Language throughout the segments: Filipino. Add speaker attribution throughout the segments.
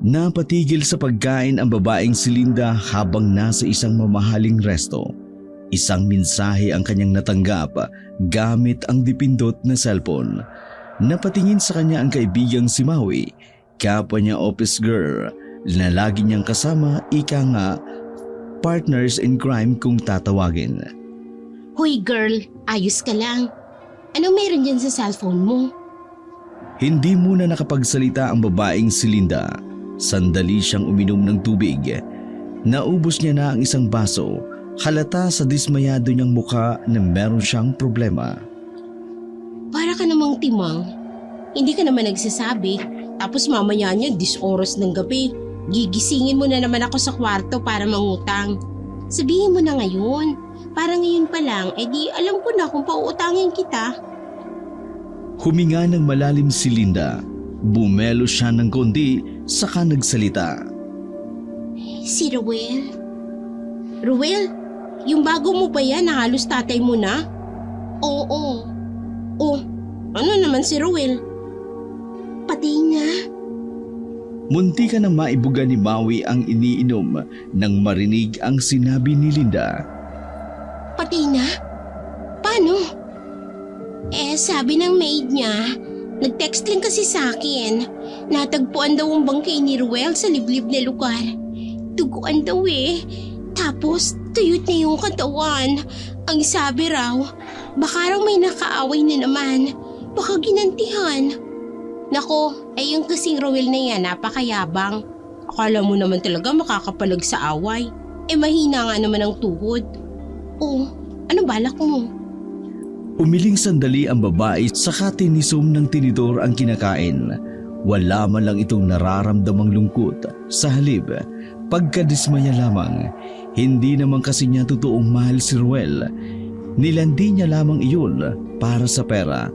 Speaker 1: Napatigil sa pagkain ang babaeng si Linda habang nasa isang mamahaling resto. Isang mensahe ang kanyang natanggap gamit ang dipindot na cellphone. Napatingin sa kanya ang kaibigang si Maui, kapwa niya office girl na lagi niyang kasama, ika nga partners in crime kung tatawagin.
Speaker 2: Hoy girl, ayos ka lang. Anong meron dyan sa cellphone mo?
Speaker 1: Hindi muna nakapagsalita ang babaeng si Linda. Sandali siyang uminom ng tubig. Naubos niya na ang isang baso. Halata sa dismayado niyang mukha na meron siyang problema.
Speaker 2: Para ka namang timang. Hindi ka naman nagsasabi. Tapos mamaya niya, 10 oras ng gabi. Gigisingin mo na naman ako sa kwarto para mangutang. Sabihin mo na ngayon. Para ngayon pa lang, edi alam ko na kung pauutangin kita.
Speaker 1: Huminga ng malalim si Linda. Bumelo siya ng konti, saka nagsalita.
Speaker 2: Si Ruel? Ruel, yung bago mo ba yan na halos tatay mo na? Oo. Oh, ano naman si Ruel? Patay na.
Speaker 1: Munti ka nang maibuga ni Maui ang iniinom nang marinig ang sinabi ni Linda.
Speaker 2: Patay na? Paano? Sabi ng maid niya, nag-text lang kasi sa akin. Natagpuan daw ang bangkay ni Ruel sa liblib na lugar. Duguan daw Tapos tuyot na yung katawan. Ang sabi raw, baka raw may nakaaway na naman. Baka ginantihan. Nako, yung kasing Ruel na yan, napakayabang. Akala mo naman talaga makakapalag sa away. Mahina nga naman ang tuhod. Oh, ano balak mo?
Speaker 1: Umiling sandali ang babae, saka tinisom ng tinidor ang kinakain. Wala man lang itong nararamdamang lungkot. Sa halip, pagkadismaya lamang. Hindi naman kasi niya totoong mahal si Ruel. Nilandi niya lamang iyon para sa pera.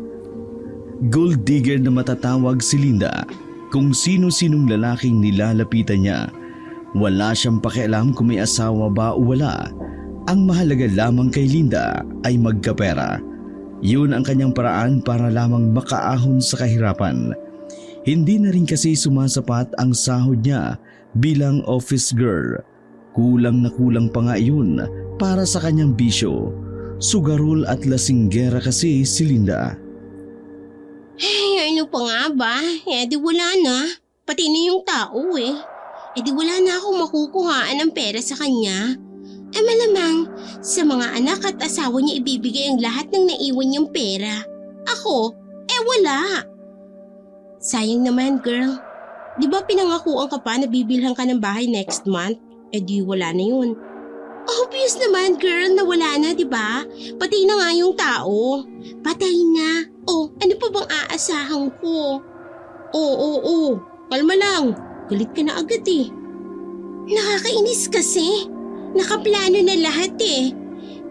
Speaker 1: Gold digger na matatawag si Linda. Kung sino-sinong lalaking nilalapitan niya. Wala siyang pakialam kung may asawa ba o wala. Ang mahalaga lamang kay Linda ay magkapera. Yun ang kanyang paraan para lamang makaahon sa kahirapan. Hindi na rin kasi sumasapat ang sahod niya bilang office girl. Kulang na kulang pa nga yun para sa kanyang bisyo. Sugarol at lasinggera kasi si Linda.
Speaker 2: Ano pa nga ba? Di wala na. Pati na yung tao di wala na akong makukuhaan ng pera sa kanya. Malamang sa mga anak at asawa niya ibibigay ang lahat ng naiwan niyang pera. Ako, wala. Sayang naman, girl. Di ba pinangakuan ka pa na bibilhan ka ng bahay next month? Di wala na yun. Obvious naman, girl, na wala na, di ba? Pati na nga yung tao. Patay na. Ano pa bang aasahan ko? Oo. Kalma lang. Galit ka na agad Nakakainis kasi. Nakaplano na lahat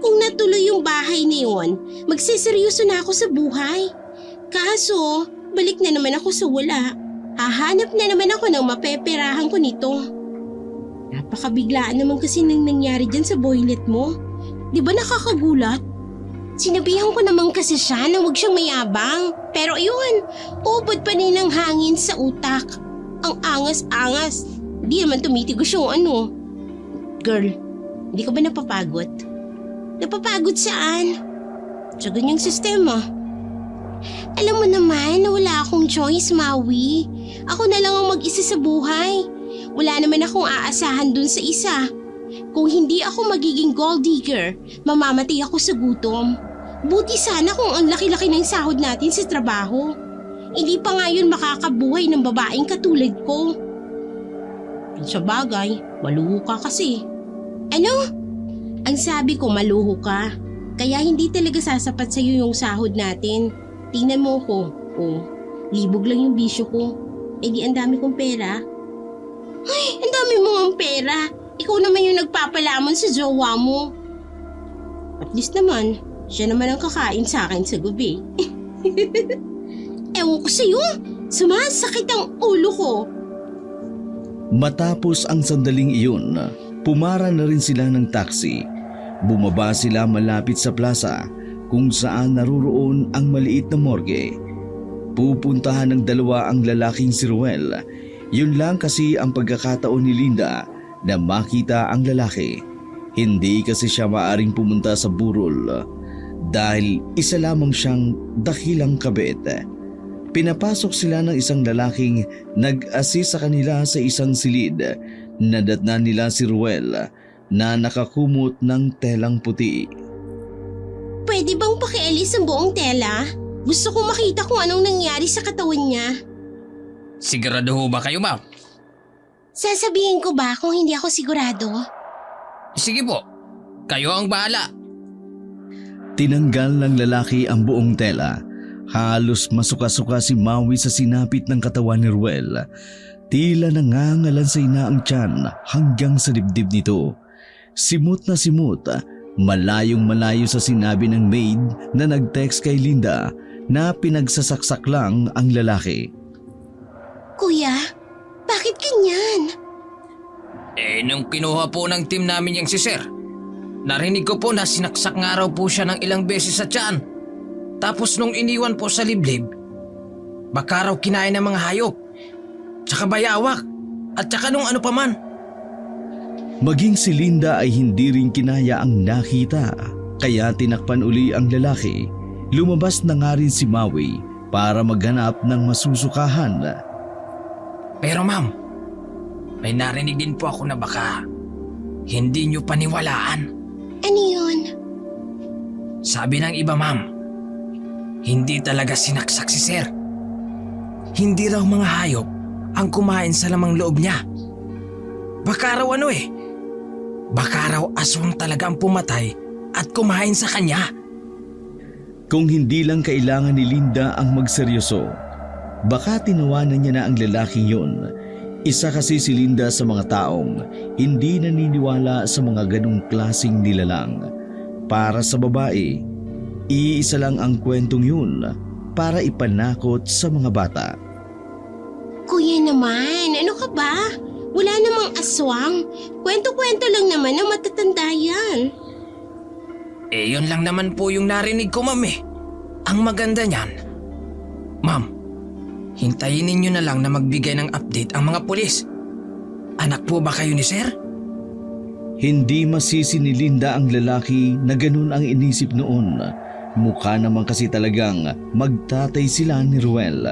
Speaker 2: Kung natuloy yung bahay na yun, magseseryoso na ako sa buhay. Kaso, balik na naman ako sa wala. Hahanap na naman ako ng mapeperahan ko nito. Napakabiglaan naman kasi nang nangyari dyan sa boylet mo. Di ba nakakagulat? Sinabihan ko naman kasi siya na huwag siyang mayabang. Pero ayun, ubod pa rin ng hangin sa utak. Ang angas-angas. Di naman tumitigos yung Girl, hindi ka ba napapagod? Napapagod saan? Sa ganyang sistema. Alam mo naman na wala akong choice, Maui. Ako na lang ang mag-isa sa buhay. Wala naman akong aasahan dun sa isa. Kung hindi ako magiging gold digger, mamamatay ako sa gutom. Buti sana kung ang laki-laki ng sahod natin sa trabaho. Hindi pa nga yun makakabuhay ng babaeng katulad ko. Sa bagay, maluho ka kasi. Ano? Ang sabi ko maluho ka. Kaya hindi talaga sasapat sa'yo yung sahod natin. Tingnan mo ko. Libog lang yung bisyo ko. Di ang dami kong pera. Ay, ang dami mo ang pera. Ikaw naman yung nagpapalamon sa jowa mo. At least naman, siya naman ang kakain sa akin sa gabi. Ewan ko sa'yo. Sumasakit ang ulo ko.
Speaker 1: Matapos ang sandaling iyon, pumara na rin sila ng taxi. Bumaba sila malapit sa plaza kung saan naruroon ang maliit na morgue. Pupuntahan ng dalawa ang lalaking si Ruel. Yun lang kasi ang pagkakataon ni Linda na makita ang lalaki. Hindi kasi siya maaring pumunta sa burol dahil isa lamang siyang dakilang kabit. Pinapasok sila ng isang lalaking nag-assist sa kanila sa isang silid. Nadatnan nila si Ruel na nakakumot ng telang puti.
Speaker 2: Pwede bang pakialis ang buong tela? Gusto kong makita kung anong nangyari sa katawan niya.
Speaker 3: Sigurado ho ba kayo, ma'am?
Speaker 2: Sasabihin ko ba kung hindi ako sigurado?
Speaker 3: Sige po, kayo ang bahala.
Speaker 1: Tinanggal ng lalaki ang buong tela. Halos masuka-suka si Maui sa sinapit ng katawan ni Ruel. Tila nangangalansay na ang tiyan hanggang sa dibdib nito. Simut na simut, malayong malayo sa sinabi ng maid na nag-text kay Linda na pinagsasaksak lang ang lalaki.
Speaker 2: Kuya, bakit ganyan?
Speaker 3: Nung kinuha po ng team namin yung si Sir, narinig ko po na sinaksak nga raw po siya ng ilang beses sa tiyan. Tapos nung iniwan po sa liblib, baka raw kinain ng mga hayop, tsaka bayawak, at tsaka nung ano pa man.
Speaker 1: Maging si Linda ay hindi rin kinaya ang nakita, kaya tinakpan uli ang lalaki. Lumabas na nga rin si Maui para maghanap ng masusukahan.
Speaker 3: Pero ma'am, may narinig din po ako na baka hindi nyo paniwalaan.
Speaker 2: Ano yun?
Speaker 3: Sabi ng iba, ma'am, hindi talaga sinaksak si Sir. Hindi raw mga hayop ang kumain sa lamang loob niya. Baka raw baka raw aswang talaga ang pumatay at kumain sa kanya.
Speaker 1: Kung hindi lang kailangan ni Linda ang magseryoso, baka tinawanan niya na ang lalaking yun. Isa kasi si Linda sa mga taong hindi naniniwala sa mga ganong klaseng nilalang. Para sa babae, iisa lang ang kwentong yun para ipanakot sa mga bata.
Speaker 2: Kuya naman, ano ka ba? Wala namang aswang. Kwento-kwento lang naman ang matatanda yan.
Speaker 3: Yun lang naman po yung narinig ko, ma'am eh. Ang maganda niyan, ma'am, hintayin ninyo na lang na magbigay ng update ang mga pulis. Anak po ba kayo ni Sir?
Speaker 1: Hindi masisi ni Linda ang lalaki na ganun ang inisip noon. Mukha naman kasi talagang magtatay sila ni Ruel.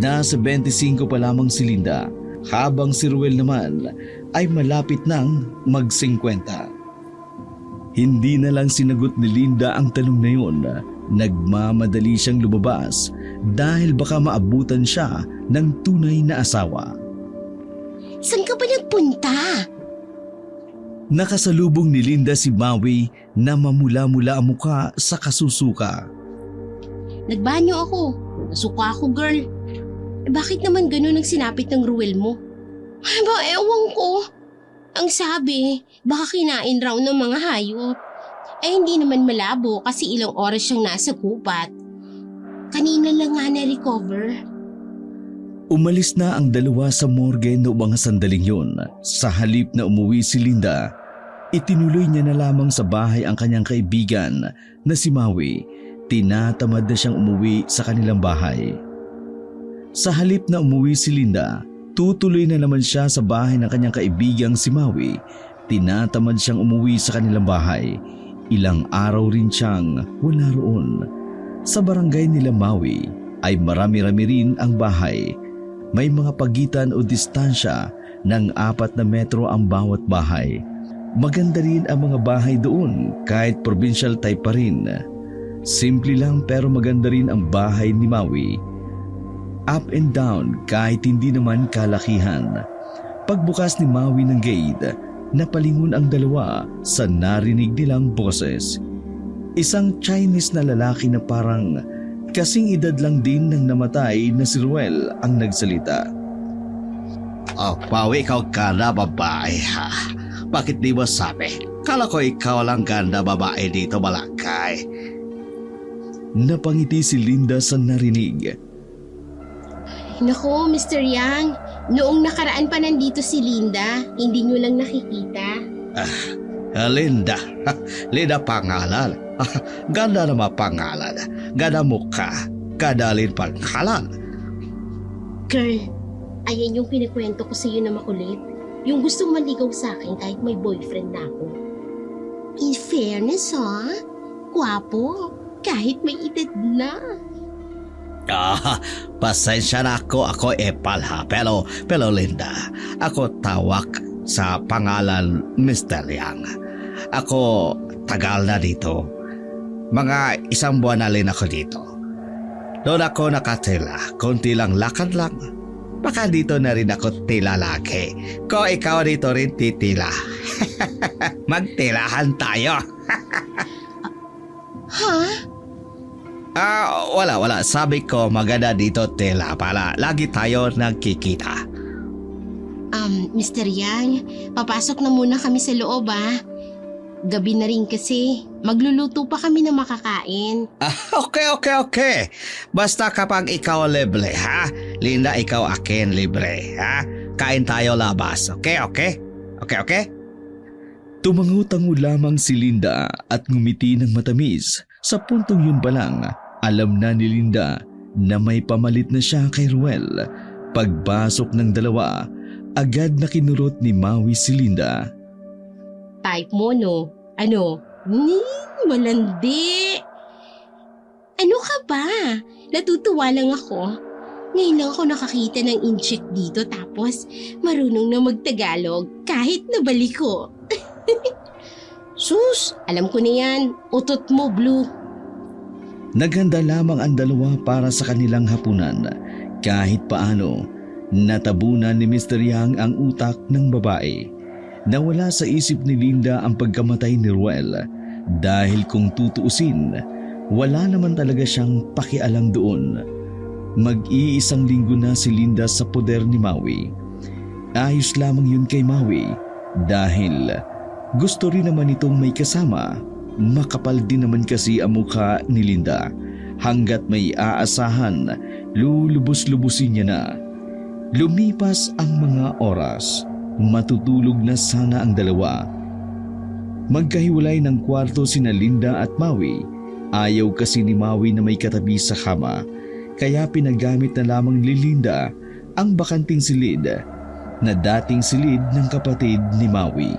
Speaker 1: Nasa 25 pa lamang si Linda, habang si Ruel naman ay malapit nang mag-50. Hindi na lang sinagot ni Linda ang tanong na yun. Nagmamadali siyang lumabas dahil baka maabutan siya ng tunay na asawa.
Speaker 2: Saan ka ba nagpunta?
Speaker 1: Nakasalubong ni Linda si Maui na mamula-mula ang muka sa kasusuka.
Speaker 2: Nagbanyo ako. Nasuka ako, girl. Bakit naman ganun ang sinapit ng Ruel mo? Ay ba, ewan ko. Ang sabi, baka kinain raw ng mga hayop. Hindi naman malabo kasi ilang oras siyang nasa gubat. Kanina lang nga na-recover.
Speaker 1: Umalis na ang dalawa sa morgue noong mga sandaling yun. Sa halip na umuwi si Linda, itinuloy niya na lamang sa bahay ang kanyang kaibigan na si Maui. Tinatamad na siyang umuwi sa kanilang bahay. Sa halip na umuwi si Linda, tutuloy na naman siya sa bahay ng kanyang kaibigang si Maui. Tinatamad siyang umuwi sa kanilang bahay. Ilang araw rin siyang wala roon. Sa barangay nila Maui ay marami-rami rin ang bahay. May mga pagitan o distansya ng 4 na metro ang bawat bahay. Maganda rin ang mga bahay doon kahit provincial type pa rin. Simple lang pero maganda rin ang bahay ni Maui. Up and down kahit hindi naman kalakihan. Pagbukas ni Maui ng gate, napalingon ang dalawa sa narinig nilang boses. Isang Chinese na lalaki na parang kasing edad lang din ng namatay na si Ruel ang nagsalita.
Speaker 4: Oh, Maui, ikaw ganda babae ha? Bakit di mo sabi? Kala ko ikaw lang ganda babae dito, Malakay.
Speaker 1: Napangiti si Linda sa narinig.
Speaker 2: Naku, Mr. Yang, noong nakaraan pa nandito si Linda, hindi nyo lang nakikita.
Speaker 4: Linda. Linda pangalan. Ganda naman pangalan. Ganda mukha. Ganda rin pangalan.
Speaker 2: Girl, Ayan yung pinakwento ko sa iyo na makulit. Yung gustong maligaw sa akin kahit may boyfriend na ako. In fairness gwapo, kahit may edad na.
Speaker 4: Pasensya na ako epal ha. Pero Linda, ako tawag sa pangalan Mr. Yang. Ako tagal na dito. Mga 1 buwan na rin ako dito. Doon ako nakatila, konti lang lakad lang. Baka dito na rin ako tila lagi. Kung ikaw dito rin titila. Magtilahan tayo.
Speaker 2: Ha?
Speaker 4: Wala. Sabi ko maganda dito tila para lagi tayo nagkikita.
Speaker 2: Mr. Yang, papasok na muna kami sa loob Gabi na rin kasi. Magluluto pa kami ng makakain.
Speaker 4: Okay. Basta kapag ikaw libre, ha? Linda, ikaw akin libre, ha? Kain tayo labas, okay?
Speaker 1: Tumango-tango lamang si Linda at ngumiti ng matamis. Sa puntong yun pa lang, alam na ni Linda na may pamalit na siya kay Ruel. Pagpasok ng dalawa, agad na kinurot ni Maui si Linda.
Speaker 2: Type mo, no? Ano? Malandi. Ano ka ba? Natutuwa lang ako. Ngayon lang ako nakakita ng incheck dito tapos marunong na magtagalog kahit nabalik ko. Sus, alam ko na yan. Utot mo, Blue.
Speaker 1: Naghanda lamang ang dalawa para sa kanilang hapunan. Kahit paano, natabunan ni Mr. Yang ang utak ng babae. Nawala sa isip ni Linda ang pagkamatay ni Ruel dahil kung tutuusin, wala naman talaga siyang pakialam doon. Mag-iisang linggo na si Linda sa poder ni Maui. Ayos lamang yun kay Maui dahil gusto rin naman itong may kasama. Makapal din naman kasi ang mukha ni Linda. Hanggat may aasahan, lulubos-lubusin niya na. Lumipas ang mga oras. Matutulog na sana ang dalawa. Magkahiwalay ng kwarto sina Linda at Maui. Ayaw kasi ni Maui na may katabi sa kama. Kaya pinagamit na lamang ni Linda ang bakanting silid na dating silid ng kapatid ni Maui.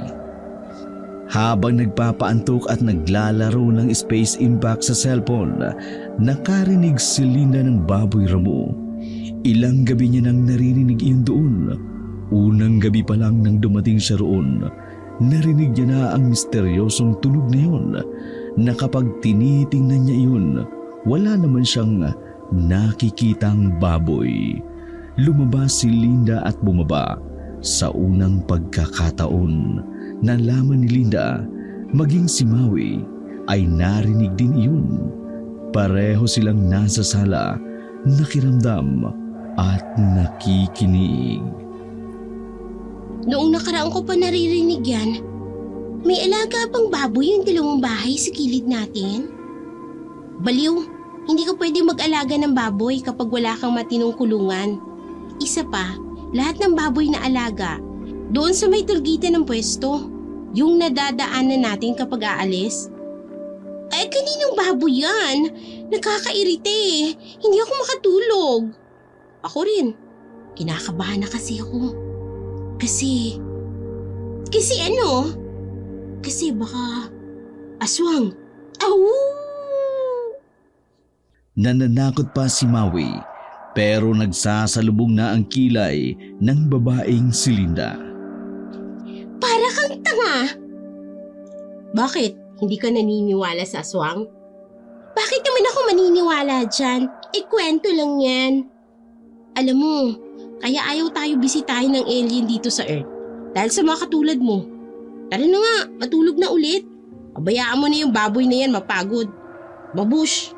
Speaker 1: Habang nagpapaantok at naglalaro ng Space Impact sa cellphone, nakarinig si Linda ng baboy ramo. Ilang gabi niya nang naririnig iyon doon. Unang gabi pa lang nang dumating siya roon, narinig niya na ang misteryosong tunog na yun na kapag tinitingnan niya iyon, wala naman siyang nakikitang baboy. Lumabas si Linda at bumaba. Sa unang pagkakataon, nalaman ni Linda maging si Maui ay narinig din iyon. Pareho silang nasa sala, nakiramdam at nakikinig.
Speaker 2: Noong nakaraan ko pa naririnig yan, may alaga bang baboy yung 2 bahay sa kilid natin? Baliw, hindi ka pwede mag-alaga ng baboy kapag wala kang matinong kulungan. Isa pa, lahat ng baboy na alaga, doon sa may tulgitan ng pwesto, yung nadadaanan natin kapag aalis. Ay, kaninong baboy yan? Nakakairite. Hindi ako makatulog. Ako rin. Kinakabahan na kasi ako. Kasi ano? Kasi baka aswang.
Speaker 1: Nananakot pa si Maui pero nagsasalubong na ang kilay ng babaeng si Linda.
Speaker 2: Para kang tanga. Bakit? Hindi ka naniniwala sa aswang? Bakit naman ako maniniwala dyan? Kwento lang yan. Alam mo, kaya ayaw tayo bisitahin ng alien dito sa Earth. Dahil sa mga katulad mo. Tara na nga, matulog na ulit. Pabayaan mo na yung baboy na yan mapagod. Babush!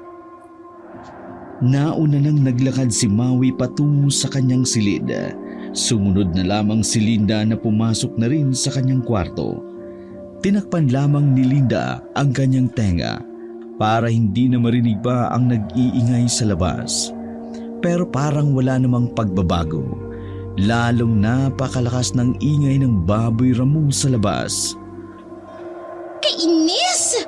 Speaker 1: Nauna nang naglakad si Maui patungo sa kanyang silid. Sumunod na lamang si Linda na pumasok na rin sa kanyang kwarto. Tinakpan lamang ni Linda ang kanyang tenga para hindi na marinig pa ang nag-iingay sa labas. Pero parang wala namang pagbabago. Lalong napakalakas ng ingay ng baboy ramo sa labas.
Speaker 2: Kainis!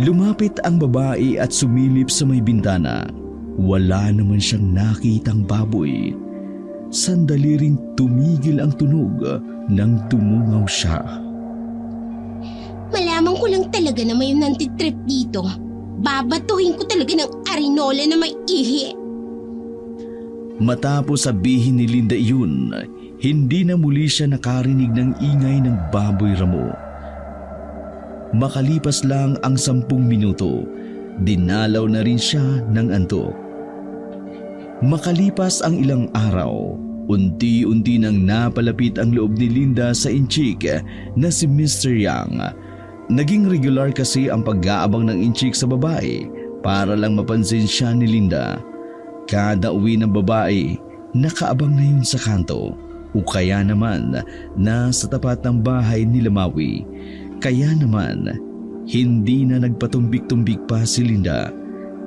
Speaker 1: Lumapit ang babae at sumilip sa may bintana. Wala naman siyang nakitang baboy. sandali ring tumigil ang tunog nang tumungaw siya.
Speaker 2: Malaman ko lang talaga na may nantitrip dito. Babatuhin ko talaga ng arinola na may ihi.
Speaker 1: Matapos sabihin ni Linda iyon, hindi na muli siya nakarinig ng ingay ng baboy ramo. Makalipas lang ang 10 minuto, dinalaw na rin siya ng antok. Makalipas ang ilang araw, unti-unti nang napalapit ang loob ni Linda sa inchik na si Mr. Yang. Naging regular kasi ang pag-aabang ng inchik sa babae para lang mapansin siya ni Linda. Kada uwi ng babae, nakaabang na yun sa kanto o kaya naman nasa tapat ng bahay ni Maui. Kaya naman, hindi na nagpatumbik-tumbik pa si Linda.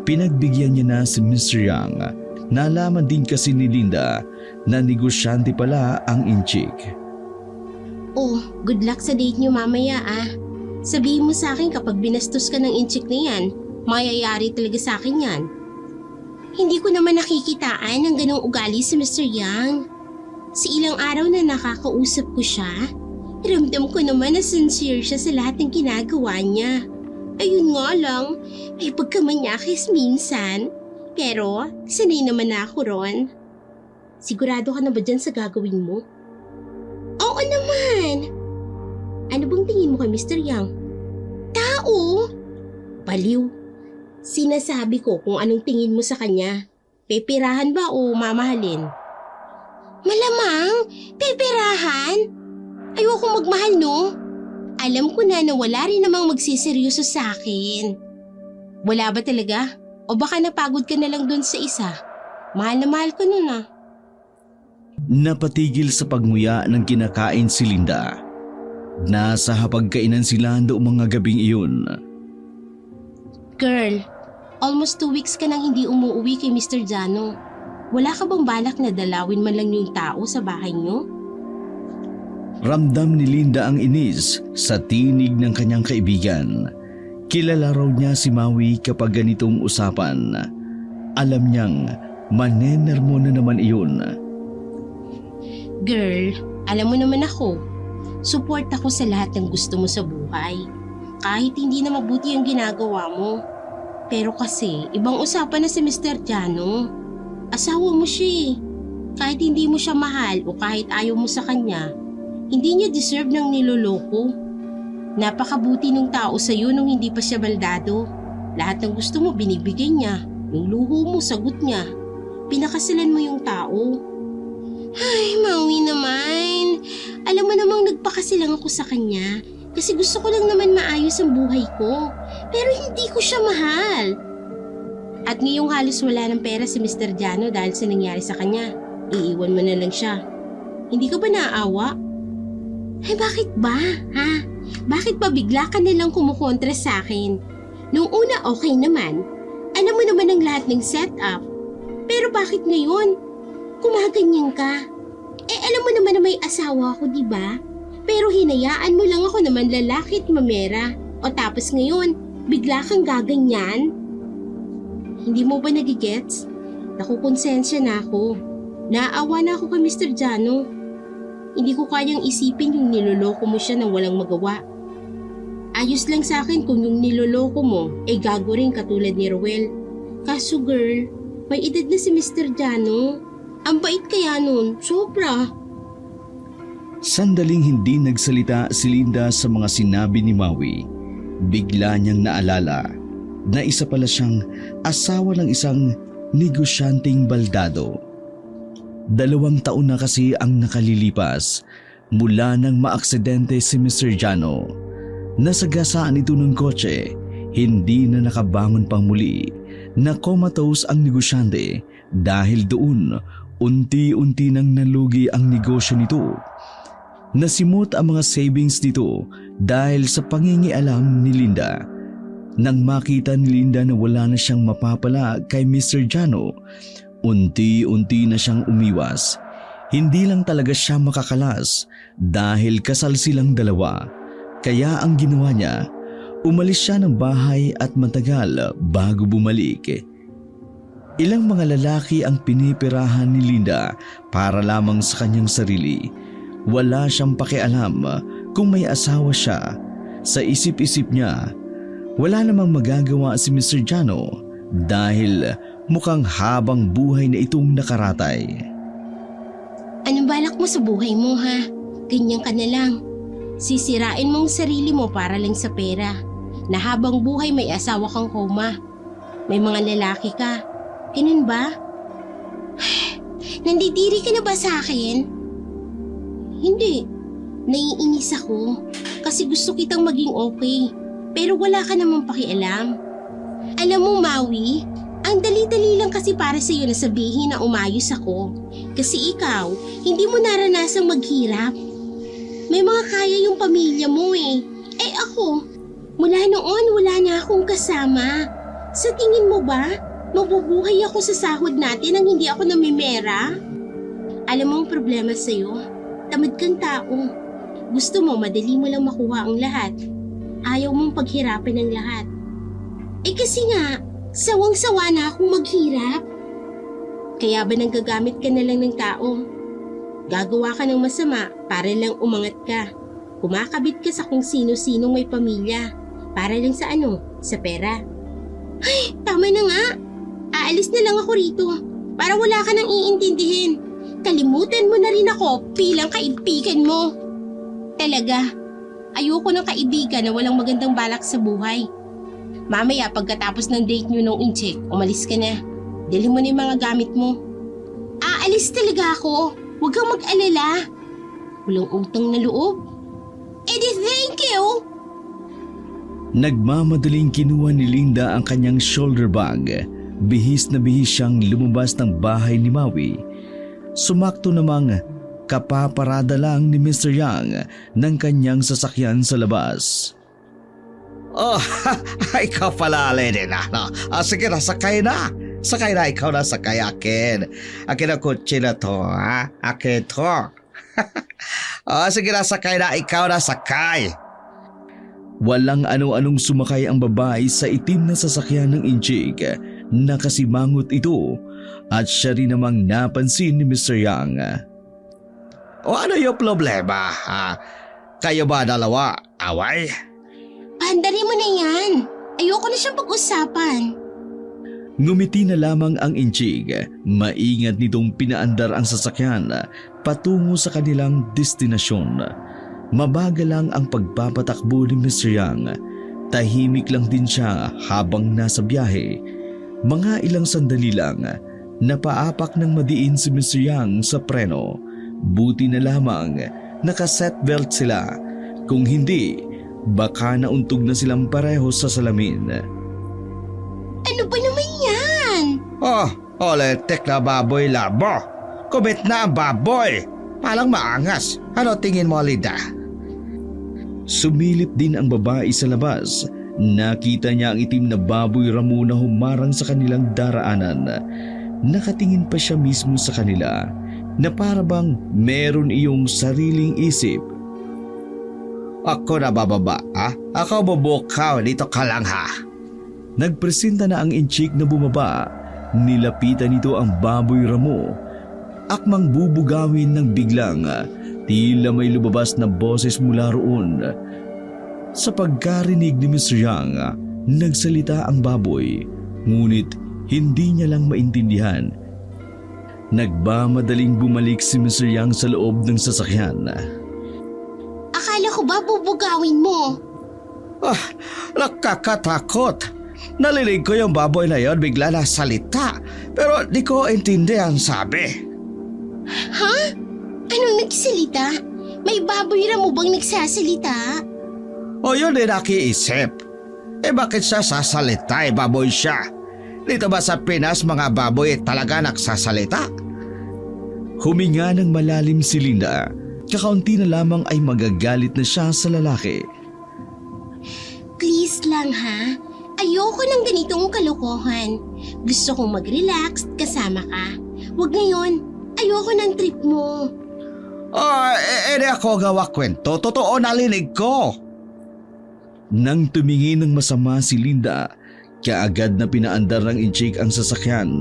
Speaker 1: Pinagbigyan niya na si Mr. Yang. Nalaman din kasi ni Linda na negosyante pala ang inchik.
Speaker 2: Oh, good luck sa date niyo mamaya ah. Sabihin mo sa akin kapag binastos ka ng inchik na yan, mayayari talaga sa akin yan. Hindi ko naman nakikitaan ng ganong ugali si Mr. Yang. Sa ilang araw na nakakausap ko siya, ramdam ko naman na sincere siya sa lahat ng ginagawa niya. Ayun nga lang, may pagkamanyakis minsan. Pero sanay naman na ako ron. Sigurado ka na ba dyan sa gagawin mo? Oo naman! Ano bang tingin mo kay Mr. Yang? Tao! Baliw! Sinasabi ko kung anong tingin mo sa kanya. Peperahan ba o mamahalin? Malamang! Peperahan! Ayoko magmahal no? Alam ko na wala rin namang magsiseryoso sa akin. Wala ba talaga? O baka napagod ka na lang dun sa isa? Mahal na mahal ka nun ah.
Speaker 1: Napatigil sa pagmuya ng kinakain si Linda. Nasa hapagkainan sila noong mga gabing iyon.
Speaker 2: Girl, almost 2 weeks ka nang hindi umuwi kay Mr. Jano. Wala ka bang balak na dalawin man lang yung tao sa bahay niyo?
Speaker 1: Ramdam ni Linda ang inis sa tinig ng kanyang kaibigan. Kilala raw niya si Maui kapag ganitong usapan. Alam niyang manenermo na naman iyon.
Speaker 2: Girl, alam mo naman ako. Support ako sa lahat ng gusto mo sa buhay. Kahit hindi na mabuti ang ginagawa mo. Pero kasi, ibang usapan na si Mr. Jano. Asawa mo siya eh. Kahit hindi mo siya mahal o kahit ayaw mo sa kanya, hindi niya deserve ng niloloko. Napakabuti ng tao sa'yo nung hindi pa siya baldado. Lahat ng gusto mo binibigay niya. Yung luho mo, sagot niya. Pinakasalan mo yung tao. Ay, Maui naman. Alam mo namang nagpakasilang ako sa kanya kasi gusto ko lang naman maayos ang buhay ko. Pero hindi ko siya mahal. At ngayong halos wala ng pera si Mr. Jano dahil sa nangyari sa kanya. Iiwan mo na lang siya. Hindi ka ba naaawa? Ay, bakit ba? Ha? Bakit ba bigla ka nilang kumukontra sa akin? Nung una okay naman. Alam mo naman ang lahat ng setup. Pero bakit ngayon? Kumaganyan ka. Eh alam mo naman na may asawa ako, di ba? Pero hinayaan mo lang ako naman lalaki at mamera. O tapos ngayon, bigla kang gaganyan? Hindi mo ba nagigets? Nakukonsensya na ako. Naawa na ako kay Mr. Jano. Hindi ko kayang isipin yung niloloko mo siya nang walang magawa. Ayos lang sa akin kung yung niloloko mo ay gago rin katulad ni Rowel. Kaso girl, may edad na si Mr. Jano. Ang bait kaya nun, sobra.
Speaker 1: Sandaling hindi nagsalita si Linda sa mga sinabi ni Maui. Bigla niyang naalala na isa pala siyang asawa ng isang negosyanteng baldado. 2 taon na kasi ang nakalilipas mula nang maaksidente si Mr. Jano. Nasagasaan ito ng kotse, hindi na nakabangon pang muli. Na comatose ang negosyante dahil doon unti-unti nang nalugi ang negosyo nito. Nasimot ang mga savings nito dahil sa pangingialam ni Linda. Nang makita ni Linda na wala na siyang mapapala kay Mr. Jano, unti-unti na siyang umiwas. Hindi lang talaga siya makakalas dahil kasal silang dalawa. Kaya ang ginawa niya, umalis siya ng bahay at matagal bago bumalik. Ilang mga lalaki ang pinipirahan ni Linda para lamang sa kanyang sarili. Wala siyang pakialam kung may asawa siya. Sa isip-isip niya, wala namang magagawa si Mr. Jano dahil mukhang habang buhay na itong nakaratay.
Speaker 2: Anong balak mo sa buhay mo ha? Ganyan ka na lang. Sisirain mong sarili mo para lang sa pera. Na habang buhay may asawa kang koma. May mga lalaki ka. Ganun ba? Nandidiri ka na ba sa akin? Hindi. Naiinis ako. Kasi gusto kitang maging okay. Pero wala ka namang pakialam. Alam mo, Maui, ang dali-dali lang kasi para sa iyo na sabihin na umayos ako. Kasi ikaw, hindi mo naranasang maghirap. May mga kaya yung pamilya mo eh. Eh ako, mula noon wala na akong kasama. Sa tingin mo ba, mabubuhay ako sa sahod natin nang hindi ako namimera? Alam mo ang problema sa'yo, tamad kang tao. Gusto mo madali mo lang makuha ang lahat. Ayaw mong paghirapan ng lahat. Eh kasi nga, sawang-sawa na akong maghirap. Kaya ba nanggagamit ka na lang ng tao? Gagawa ka ng masama para lang umangat ka. Kumakabit ka sa kung sino-sinong may pamilya. Para lang sa ano? Sa pera. Ay, tama na nga. Aalis na lang ako rito. Para wala ka nang iintindihin. Kalimutan mo na rin ako bilang kaibigan mo. Talaga, ayoko ng kaibigan na walang magandang balak sa buhay. Mamaya pagkatapos ng date nyo nung incheck, umalis ka na. Dali mo na yung mga gamit mo. Aalis talaga ako. Huwag kang mag-alala. Walang utang na loob. Eh di thank you!
Speaker 1: Nagmamadaling kinuha ni Linda ang kanyang shoulder bag. Bihis na bihis siyang lumabas ng bahay ni Maui. Sumakto namang kapaparada lang ni Mr. Yang ng kanyang sasakyan sa labas.
Speaker 4: Oh, ikaw pala, Lady na. Sige na, sakay na. Sakay na, ikaw na sakay akin. Akin ang kutsi na to, ha? Akin to. Sige na, sakay na, ikaw na sakay.
Speaker 1: Walang ano-anong sumakay ang babae sa itim na sasakyan ng Inchik. Nakasimangot ito at siya rin namang napansin ni Mr. Yang.
Speaker 4: Ano yung problema, ha? Kayo ba dalawa, away?
Speaker 2: Pahandarin mo na yan. Ayoko na siyang pag-usapan.
Speaker 1: Ngumiti na lamang ang Inchik. Maingat nitong pinaandar ang sasakyan patungo sa kanilang destinasyon. Mabagal lang ang pagpapatakbo ni Mr. Yang. Tahimik lang din siya habang nasa biyahe. Mga ilang sandali lang, napaapak ng madiin si Mr. Yang sa preno. Buti na lamang naka-seatbelt sila. Kung hindi, baka nauntog na silang pareho sa salamin.
Speaker 2: Ano ba naman yan?
Speaker 4: Oletek na baboy labo. Kumit na ang baboy. Palang maangas. Ano tingin mo, Linda?
Speaker 1: Sumilip din ang babae sa labas. Nakita niya ang itim na baboy ramo na humarang sa kanilang daraanan. Nakatingin pa siya mismo sa kanila na parabang meron iyong sariling isip.
Speaker 4: Ako na bababa, ha? Ako bubukaw, dito ka lang, ha?
Speaker 1: Nagpresenta na ang Inchik na bumaba. Nilapitan nito ang baboy ramo. Akmang bubugawin ng biglang, tila may lumabas na boses mula roon. Sa pagkarinig ni Mr. Yang, nagsalita ang baboy, ngunit hindi niya lang maintindihan. Nagmamadaling bumalik si Mr. Yang sa loob ng sasakyan.
Speaker 2: Akala ko ba bubugawin mo?
Speaker 4: Nakakatakot. Nalilig ko yung baboy na yon bigla na salita. Pero di ko intindi ang sabi.
Speaker 2: Ha? Anong nagsalita? May baboy ra mo bang nagsasalita?
Speaker 4: O yun din nakiisip. Bakit siya sasalita? Baboy siya. Dito ba sa Pinas mga baboy talaga nagsasalita?
Speaker 1: Huminga ng malalim si Linda. Kakaunti na lamang ay magagalit na siya sa lalaki.
Speaker 2: Please lang ha. Ayoko ng ganitong kalokohan. Gusto kong mag-relax kasama ka. Huwag ngayon. Ayoko ng trip mo.
Speaker 4: Edi ako gawa kwento. Totoo nalinig ko.
Speaker 1: Nang tumingin ng masama si Linda, Kaagad na pinaandar ng Inchik ang sasakyan.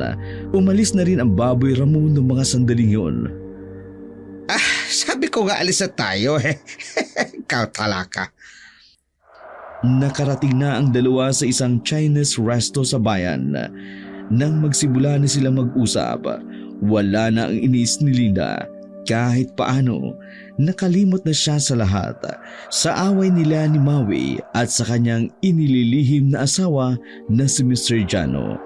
Speaker 1: Umalis na rin ang baboy Ramo ng mga sandaling yun.
Speaker 4: Sabi ko nga alis na tayo Ikaw talaka.
Speaker 1: Nakarating na ang dalawa sa isang Chinese resto sa bayan. Nang magsimula na sila mag-usap, wala na ang inis ni Linda. Kahit paano, nakalimot na siya sa lahat, sa away nila ni Maui at sa kanyang inililihim na asawa na si Mr. Jano.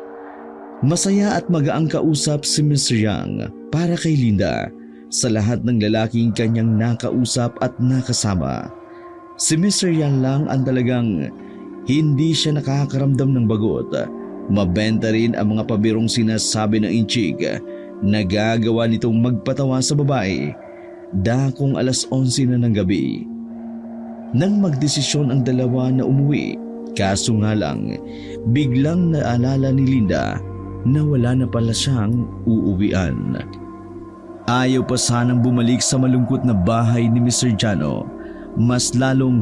Speaker 1: Masaya at magaang kausap si Mr. Yang para kay Linda sa lahat ng lalaking kanyang nakausap at nakasama. Si Mr. Yang lang ang talagang hindi siya nakakaramdam ng bagot. Mabenta rin ang mga pabirong sinasabi ng Inchik. Nagagawa nitong magpatawa sa babae. Dakong 11:00 na ng gabi. Nang magdesisyon ang dalawa na umuwi, kaso nga lang, biglang naalala ni Linda na wala na pala siyang uuwian. Ayaw pa sanang bumalik sa malungkot na bahay ni Mr. Jano. Mas lalong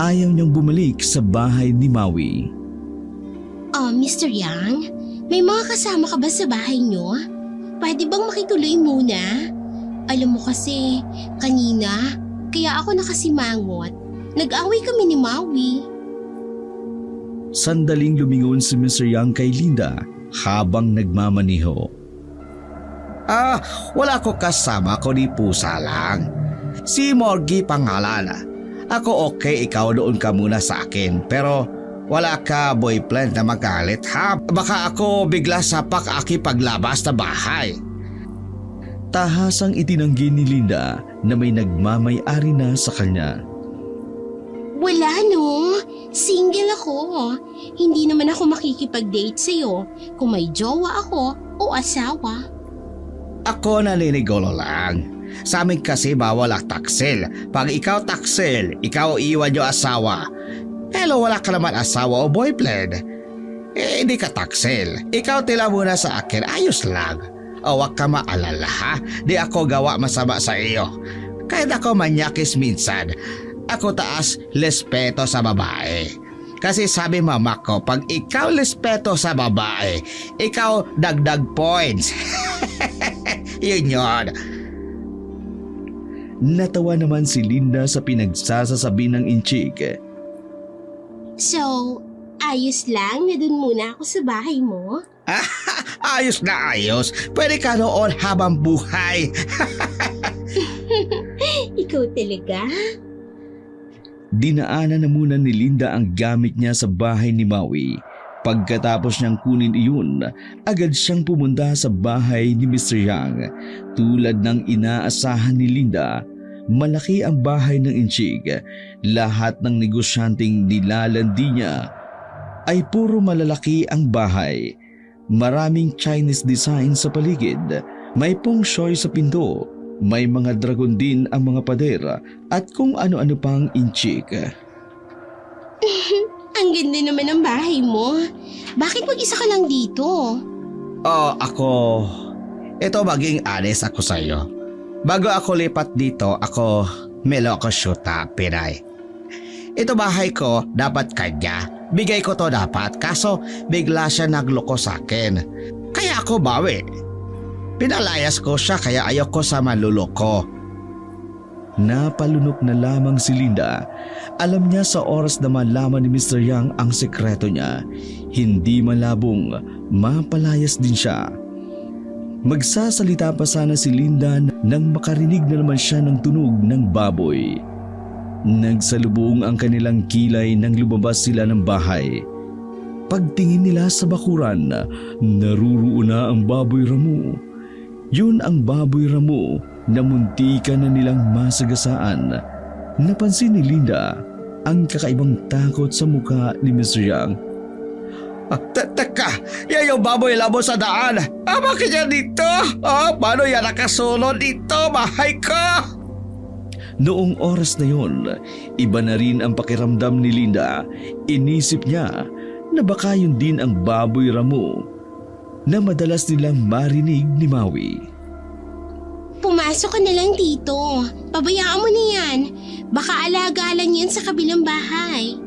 Speaker 1: ayaw niyang bumalik sa bahay ni Maui.
Speaker 2: Mr. Yang, may mga kasama ka ba sa bahay niyo? Pwede bang makituloy muna? Alam mo kasi, kanina, kaya ako nakasimangot. Nag-away kami ni Maui.
Speaker 1: Sandaling lumingon si Mr. Yang kay Linda habang nagmamaniho.
Speaker 4: Wala ko kasama ko ni pusa lang. Si Morgie pangalan. Ako okay, ikaw doon ka muna sa akin. Pero wala ka boyfriend na magalit ha? Baka ako bigla sapak aki paglabas na bahay.
Speaker 1: Tahasang itinanggi ni Linda na may nagmamay-ari na sa kanya.
Speaker 2: Wala no, single ako. Hindi naman ako makikipag-date sa'yo kung may jowa ako o asawa.
Speaker 4: Ako naninigolo lang. Sa amin kasi bawal ang taksil. Pag ikaw taksil, ikaw iwan yung asawa. Hello, wala ka naman asawa o boyfriend. Hindi ka taksil. Ikaw tila muna sa akin, ayos lang. O wag ka maalala ha, di ako gawa masama sa iyo. Kahit ako manyakis minsan, ako taas lespeto sa babae. Kasi sabi mama ko, pag ikaw lespeto sa babae, ikaw dagdag points. Yun yun.
Speaker 1: Natawa naman si Linda sa pinagsasasabi ng Inchik.
Speaker 2: So, ayos lang na dun muna ako sa bahay mo?
Speaker 4: Ayos na ayos. Pwede ka noon habang buhay.
Speaker 2: Ikaw talaga?
Speaker 1: Dinaanan na muna ni Linda ang gamit niya sa bahay ni Maui. Pagkatapos niyang kunin iyon, agad siyang pumunta sa bahay ni Mr. Yang. Tulad ng inaasahan ni Linda, malaki ang bahay ng Inchik. Lahat ng negosyanteng nilalandi niya ay puro malalaki ang bahay. Maraming Chinese design sa paligid, may feng shui sa pinto, may mga dragon din ang mga pader at kung ano-ano pang Inchik.
Speaker 2: Ang ganda naman ng bahay mo. Bakit mag-isa ka lang dito?
Speaker 4: Ito maging honest ako sa iyo. Bago ako lipat dito, ako meloko syuta, Pinay. Ito bahay ko, dapat kanya. Bigay ko to dapat, kaso bigla siya nagloko sa akin. Kaya ako bawi. Pinalayas ko siya kaya ayoko sa manluloko.
Speaker 1: Napalunok na lamang si Linda. Alam niya sa oras na malaman ni Mr. Yang ang sekreto niya, hindi malabong mapalayas din siya. Magsasalita pa sana si Linda nang makarinig na naman siya ng tunog ng baboy. Nagsalubong ang kanilang kilay nang lumabas sila ng bahay. Pagtingin nila sa bakuran, naruroon na ang baboy Ramo. Yun ang baboy Ramo na muntikan na nilang masagasaan. Napansin ni Linda ang kakaibang takot sa mukha ni Mr. Yang.
Speaker 4: Teka, yan yung baboy labo sa daan. Bakit yan dito? Paano yan nakasulod dito, bahay ko?
Speaker 1: Noong oras na yon, iba na rin ang pakiramdam ni Linda. Inisip niya na baka yun din ang baboy Ramo na madalas nilang marinig ni Maui.
Speaker 2: Pumasok ka na lang dito. Pabayaan mo na yan. Baka alaga lang yan sa kabilang bahay.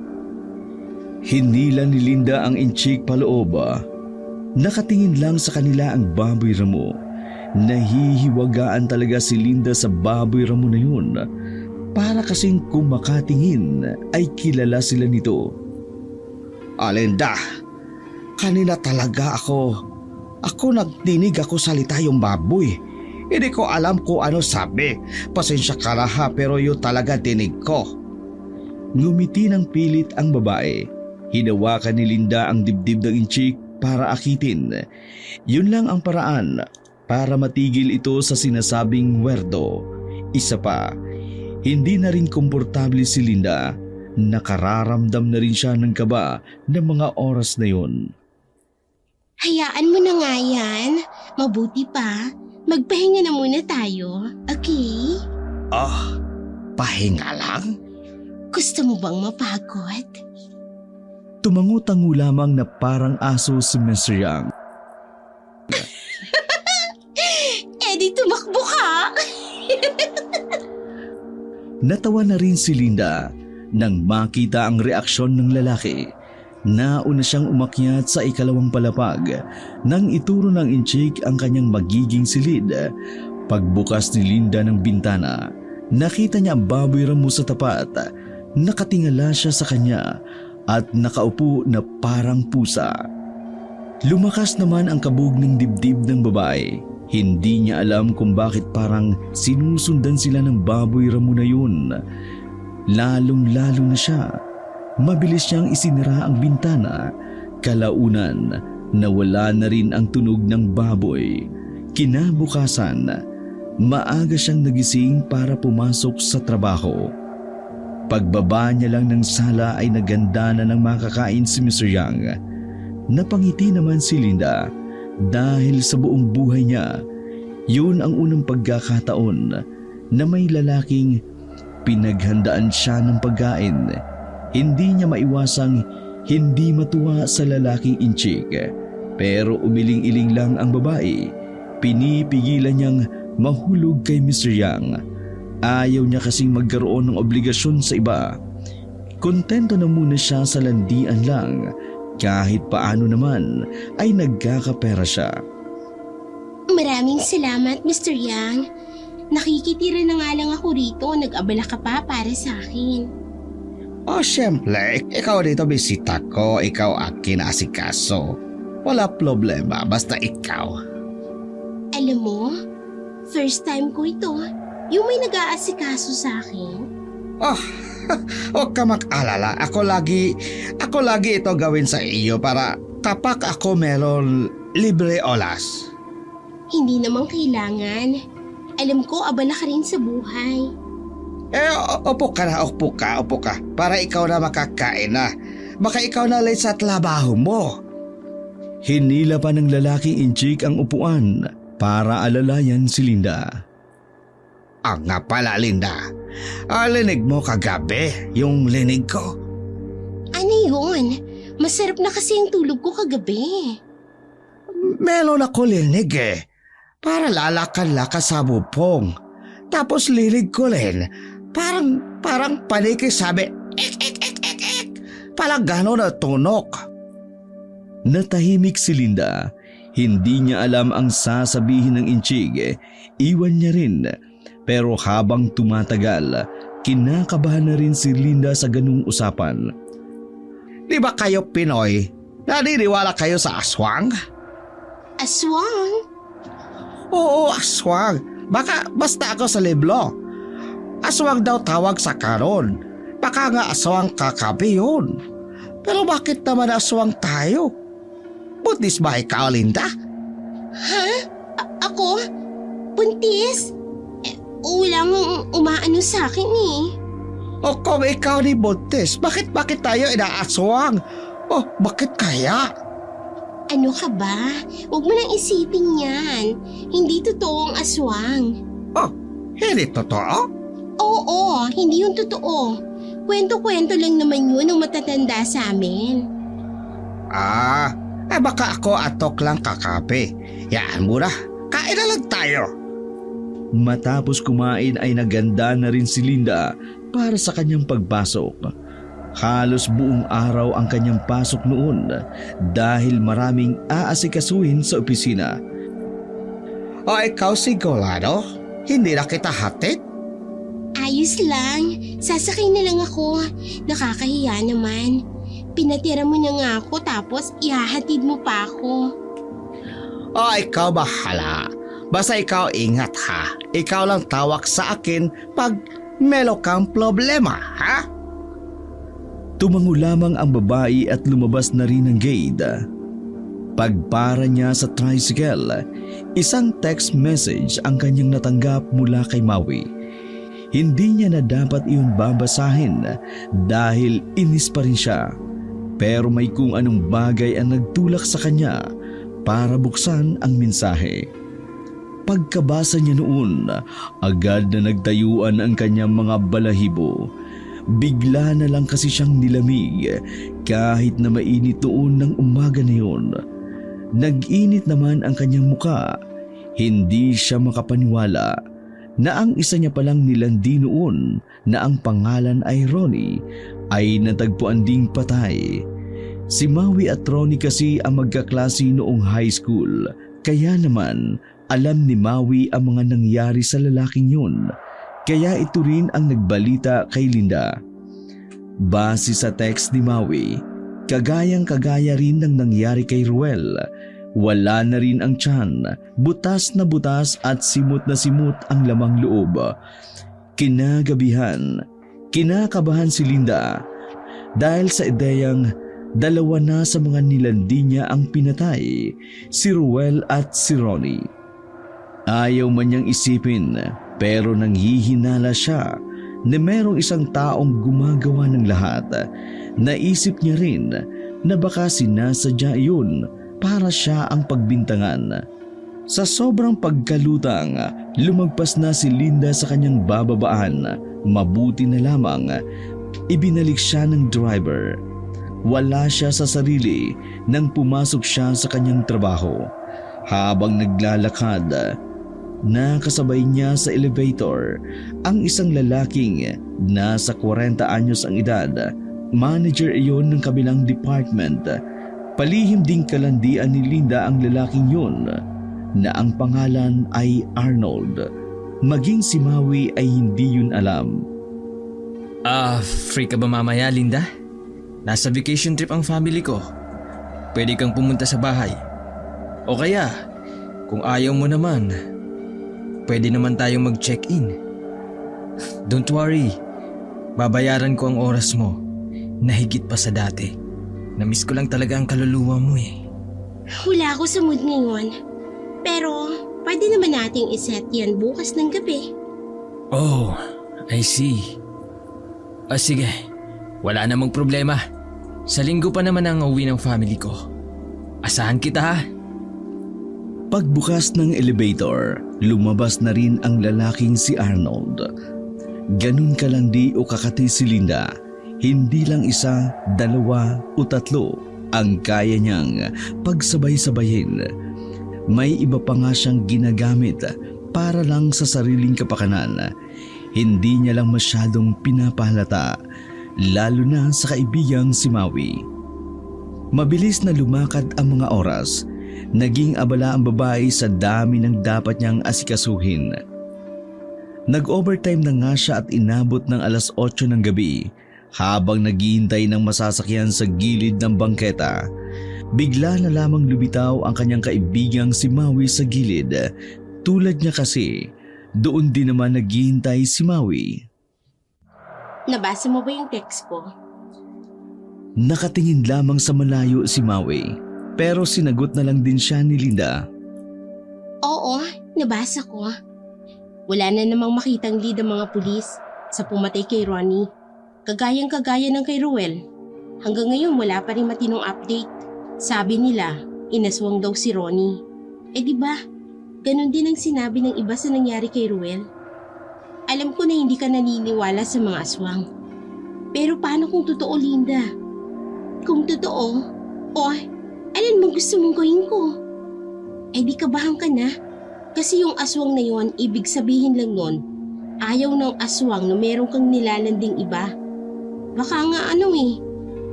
Speaker 1: Hinila ni Linda ang inchik paloob. Nakatingin lang sa kanila ang baboy ramo. Nahihiwagaan talaga si Linda sa baboy ramo na yun. Para kasing kung makatingin ay kilala sila nito.
Speaker 4: Linda, kanina talaga ako nagdinig ako salita yung baboy. Hindi ko alam kung ano sabi. Pasensya ka na ha, pero yun talaga dinig ko.
Speaker 1: Ngumiti ng pilit ang babae. Hinawakan ni Linda ang dibdib ng inchik para akitin. Yun lang ang paraan para matigil ito sa sinasabing werdo. Isa pa, hindi na rin komportable si Linda. Nakararamdam na rin siya ng kaba ng mga oras na yun.
Speaker 2: Hayaan mo na nga yan. Mabuti pa. Magpahinga na muna tayo. Okay?
Speaker 4: Pahinga lang?
Speaker 2: Gusto mo bang mapagod?
Speaker 1: Tumango-tango lamang na parang aso si Mr. Yang.
Speaker 2: Di tumakbo ka.
Speaker 1: Natawa na rin si Linda nang makita ang reaksyon ng lalaki. Nauna siyang umakyat sa ikalawang palapag nang ituro ng inchik ang kanyang magiging silid. Pagbukas ni Linda ng bintana, nakita niya ang baboy ramo sa tapat. Nakatingala siya sa kanya at nakaupo na parang pusa. Lumakas naman ang kabog ng dibdib ng babae. Hindi niya alam kung bakit parang sinusundan sila ng baboy ramo na yun. Lalong-lalo na siya. Mabilis niyang isinara ang bintana. Kalaunan, nawala na rin ang tunog ng baboy. Kinabukasan, maaga siyang nagising para pumasok sa trabaho. Pagbaba niya lang ng sala ay naganda na ng makakain si Mr. Yang. Napangiti naman si Linda dahil sa buong buhay niya, yun ang unang pagkakataon na may lalaking pinaghandaan siya ng pagkain. Hindi niya maiwasang hindi matuwa sa lalaking inchik. Pero umiling-iling lang ang babae. Pinipigilan niyang mahulog kay Mr. Yang. Ayaw niya kasing magkaroon ng obligasyon sa iba. Kontento na muna siya sa landian lang. Kahit paano naman ay nagkakapera siya.
Speaker 2: Maraming salamat, Mr. Yang. Nakikitira na nga lang ako rito. Nag-abala ka pa para sa akin.
Speaker 4: Siyempre, ikaw dito bisita ko, ikaw akin asikaso. Wala problema, basta ikaw.
Speaker 2: Alam mo, first time ko ito. Yung may nag-aasikaso sa akin.
Speaker 4: Huwag ka mag-alala. Ako lagi ito gawin sa iyo para kapag ako meron libre oras.
Speaker 2: Hindi naman kailangan. Alam ko, abala ka rin sa buhay.
Speaker 4: Upo ka. Para ikaw na makakain na. Baka ikaw na late sa trabaho mo.
Speaker 1: Hinila pa ng lalaking inchik ang upuan para alalayan si Linda.
Speaker 4: Nga pala, Linda. Linig mo kagabi, yung linig ko.
Speaker 2: Ano yun? Masarap na kasi ang tulog ko kagabi.
Speaker 4: Meron ako linig Para lalakan-lakas sa bupong. Tapos linig ko rin. Parang panikisabi, ek. Parang gano'n na tunok.
Speaker 1: Natahimik si Linda. Hindi niya alam ang sasabihin ng inchik. Iwan niya rin. Pero habang tumatagal, kinakabahan na rin si Linda sa ganung usapan.
Speaker 4: Di ba kayo Pinoy? Naniniwala kayo sa aswang?
Speaker 2: Aswang?
Speaker 4: Oo, aswang. Basta ako sa libro. Aswang daw tawag sa karon. Baka nga aswang kakabi yun. Pero bakit naman aswang tayo? Buntis ba ikaw, Linda?
Speaker 2: Ha? Ako? Buntis? Walang umaano sa akin
Speaker 4: O kung ikaw ni buntis, bakit tayo inaaswang? Bakit kaya?
Speaker 2: Ano ka ba? Huwag mo nang isipin yan. Hindi totoo ang aswang.
Speaker 4: Hindi totoo?
Speaker 2: Oo, hindi yun totoo. Kwento-kwento lang naman yun ng matatanda sa amin.
Speaker 4: Baka ako atok lang kakape. Yaan mo na, kain na lang tayo.
Speaker 1: Matapos kumain ay naganda na rin si Linda para sa kanyang pagpasok. Halos buong araw ang kanyang pasok noon dahil maraming aasikasuhin sa opisina.
Speaker 4: O ikaw sigurado? Hindi na kita hatid?
Speaker 2: Ayos lang. Sasakay na lang ako. Nakakahiya naman. Pinatira mo na nga ako tapos ihahatid mo pa ako.
Speaker 4: O ikaw bahala. Basta ikaw ingat ha. Ikaw lang tawag sa akin pag meron kang problema, ha?
Speaker 1: Tumango lamang ang babae at lumabas na rin ng gate. Pagpara niya sa tricycle, isang text message ang kanyang natanggap mula kay Maui. Hindi niya na dapat iyon babasahin dahil inis pa rin siya. Pero may kung anong bagay ang nagtulak sa kanya para buksan ang mensahe. Pagkabasa niya noon, agad na nagtayuan ang kanyang mga balahibo. Bigla na lang kasi siyang nilamig kahit na mainit noon ng umaga na yun. Nag-init naman ang kanyang muka. Hindi siya makapaniwala na ang isa niya palang nilandi noon na ang pangalan ay Ronnie ay natagpuan ding patay. Si Maui at Ronnie kasi ang magkaklase noong high school, kaya naman alam ni Maui ang mga nangyari sa lalaking yun, kaya ito rin ang nagbalita kay Linda. Base sa text ni Maui, kagayang-kagaya rin ng nangyari kay Ruel. Wala na rin ang tiyan, butas na butas at simot na simot ang lamang loob. Kinagabihan, kinakabahan si Linda dahil sa ideyang dalawa na sa mga nilandi niya ang pinatay, si Ruel at si Ronnie. Ayaw man niyang isipin pero nanghihinala siya na merong isang taong gumagawa ng lahat. Naisip niya rin na baka sinasadya iyon para siya ang pagbintangan. Sa sobrang pagkalutang, lumagpas na si Linda sa kanyang bababaan. Mabuti na lamang, ibinalik siya ng driver. Wala siya sa sarili nang pumasok siya sa kanyang trabaho. Habang naglalakad, nakasabay niya sa elevator ang isang lalaking nasa 40 anyos ang edad. Manager iyon ng kabilang department. Palihim ding kalandian ni Linda ang lalaking yun na ang pangalan ay Arnold. Maging si Maui ay hindi yun alam.
Speaker 3: Free ka ba mamaya, Linda? Nasa vacation trip ang family ko. Pwede kang pumunta sa bahay. O kaya, kung ayaw mo naman, pwede naman tayong mag-check-in. Don't worry, babayaran ko ang oras mo na higit pa sa dati. Namiss ko lang talaga ang kaluluwa mo eh.
Speaker 2: Wala ako sa mood ngayon. Pero pwede naman nating iset yan bukas ng gabi.
Speaker 3: Oh, I see. Sige, wala namang problema. Sa linggo pa naman ang uwi ng family ko. Asahan kita ha.
Speaker 1: Pagbukas ng elevator, lumabas na rin ang lalaking si Arnold. Ganun kalandi o kakati si Linda. Hindi lang isa, dalawa o tatlo ang kaya niyang pagsabay-sabayin. May iba pa nga siyang ginagamit para lang sa sariling kapakanan. Hindi niya lang masyadong pinapahalata, lalo na sa kaibigang si Maui. Mabilis na lumakad ang mga oras. Naging abala ang babae sa dami ng dapat niyang asikasuhin. Nag-overtime na nga siya at inabot ng 8:00 ng gabi. Habang naghihintay ng masasakyan sa gilid ng bangketa, bigla na lamang lumitaw ang kanyang kaibigang si Maui sa gilid. Tulad niya kasi, doon din naman naghihintay si Maui.
Speaker 2: Nabasa mo ba yung text ko?
Speaker 1: Nakatingin lamang sa malayo si Maui, pero sinagot na lang din siya ni Linda.
Speaker 2: Oo, nabasa ko. Wala na namang makitang lead ang mga pulis sa pumatay kay Ronnie. Kagayang-kagaya ng kay Ruel. Hanggang ngayon wala pa rin matinong update. Sabi nila, inaswang daw si Ronnie. Eh di ba? Ganon din ang sinabi ng iba sa nangyari kay Ruel. Alam ko na hindi ka naniniwala sa mga aswang. Pero paano kung totoo, Linda? Kung totoo, alin mo gusto mong gawin ko? Eh di kabahan ka na. Kasi yung aswang na yon, ibig sabihin lang nun, ayaw ng aswang na meron kang nilalanding iba. Baka nga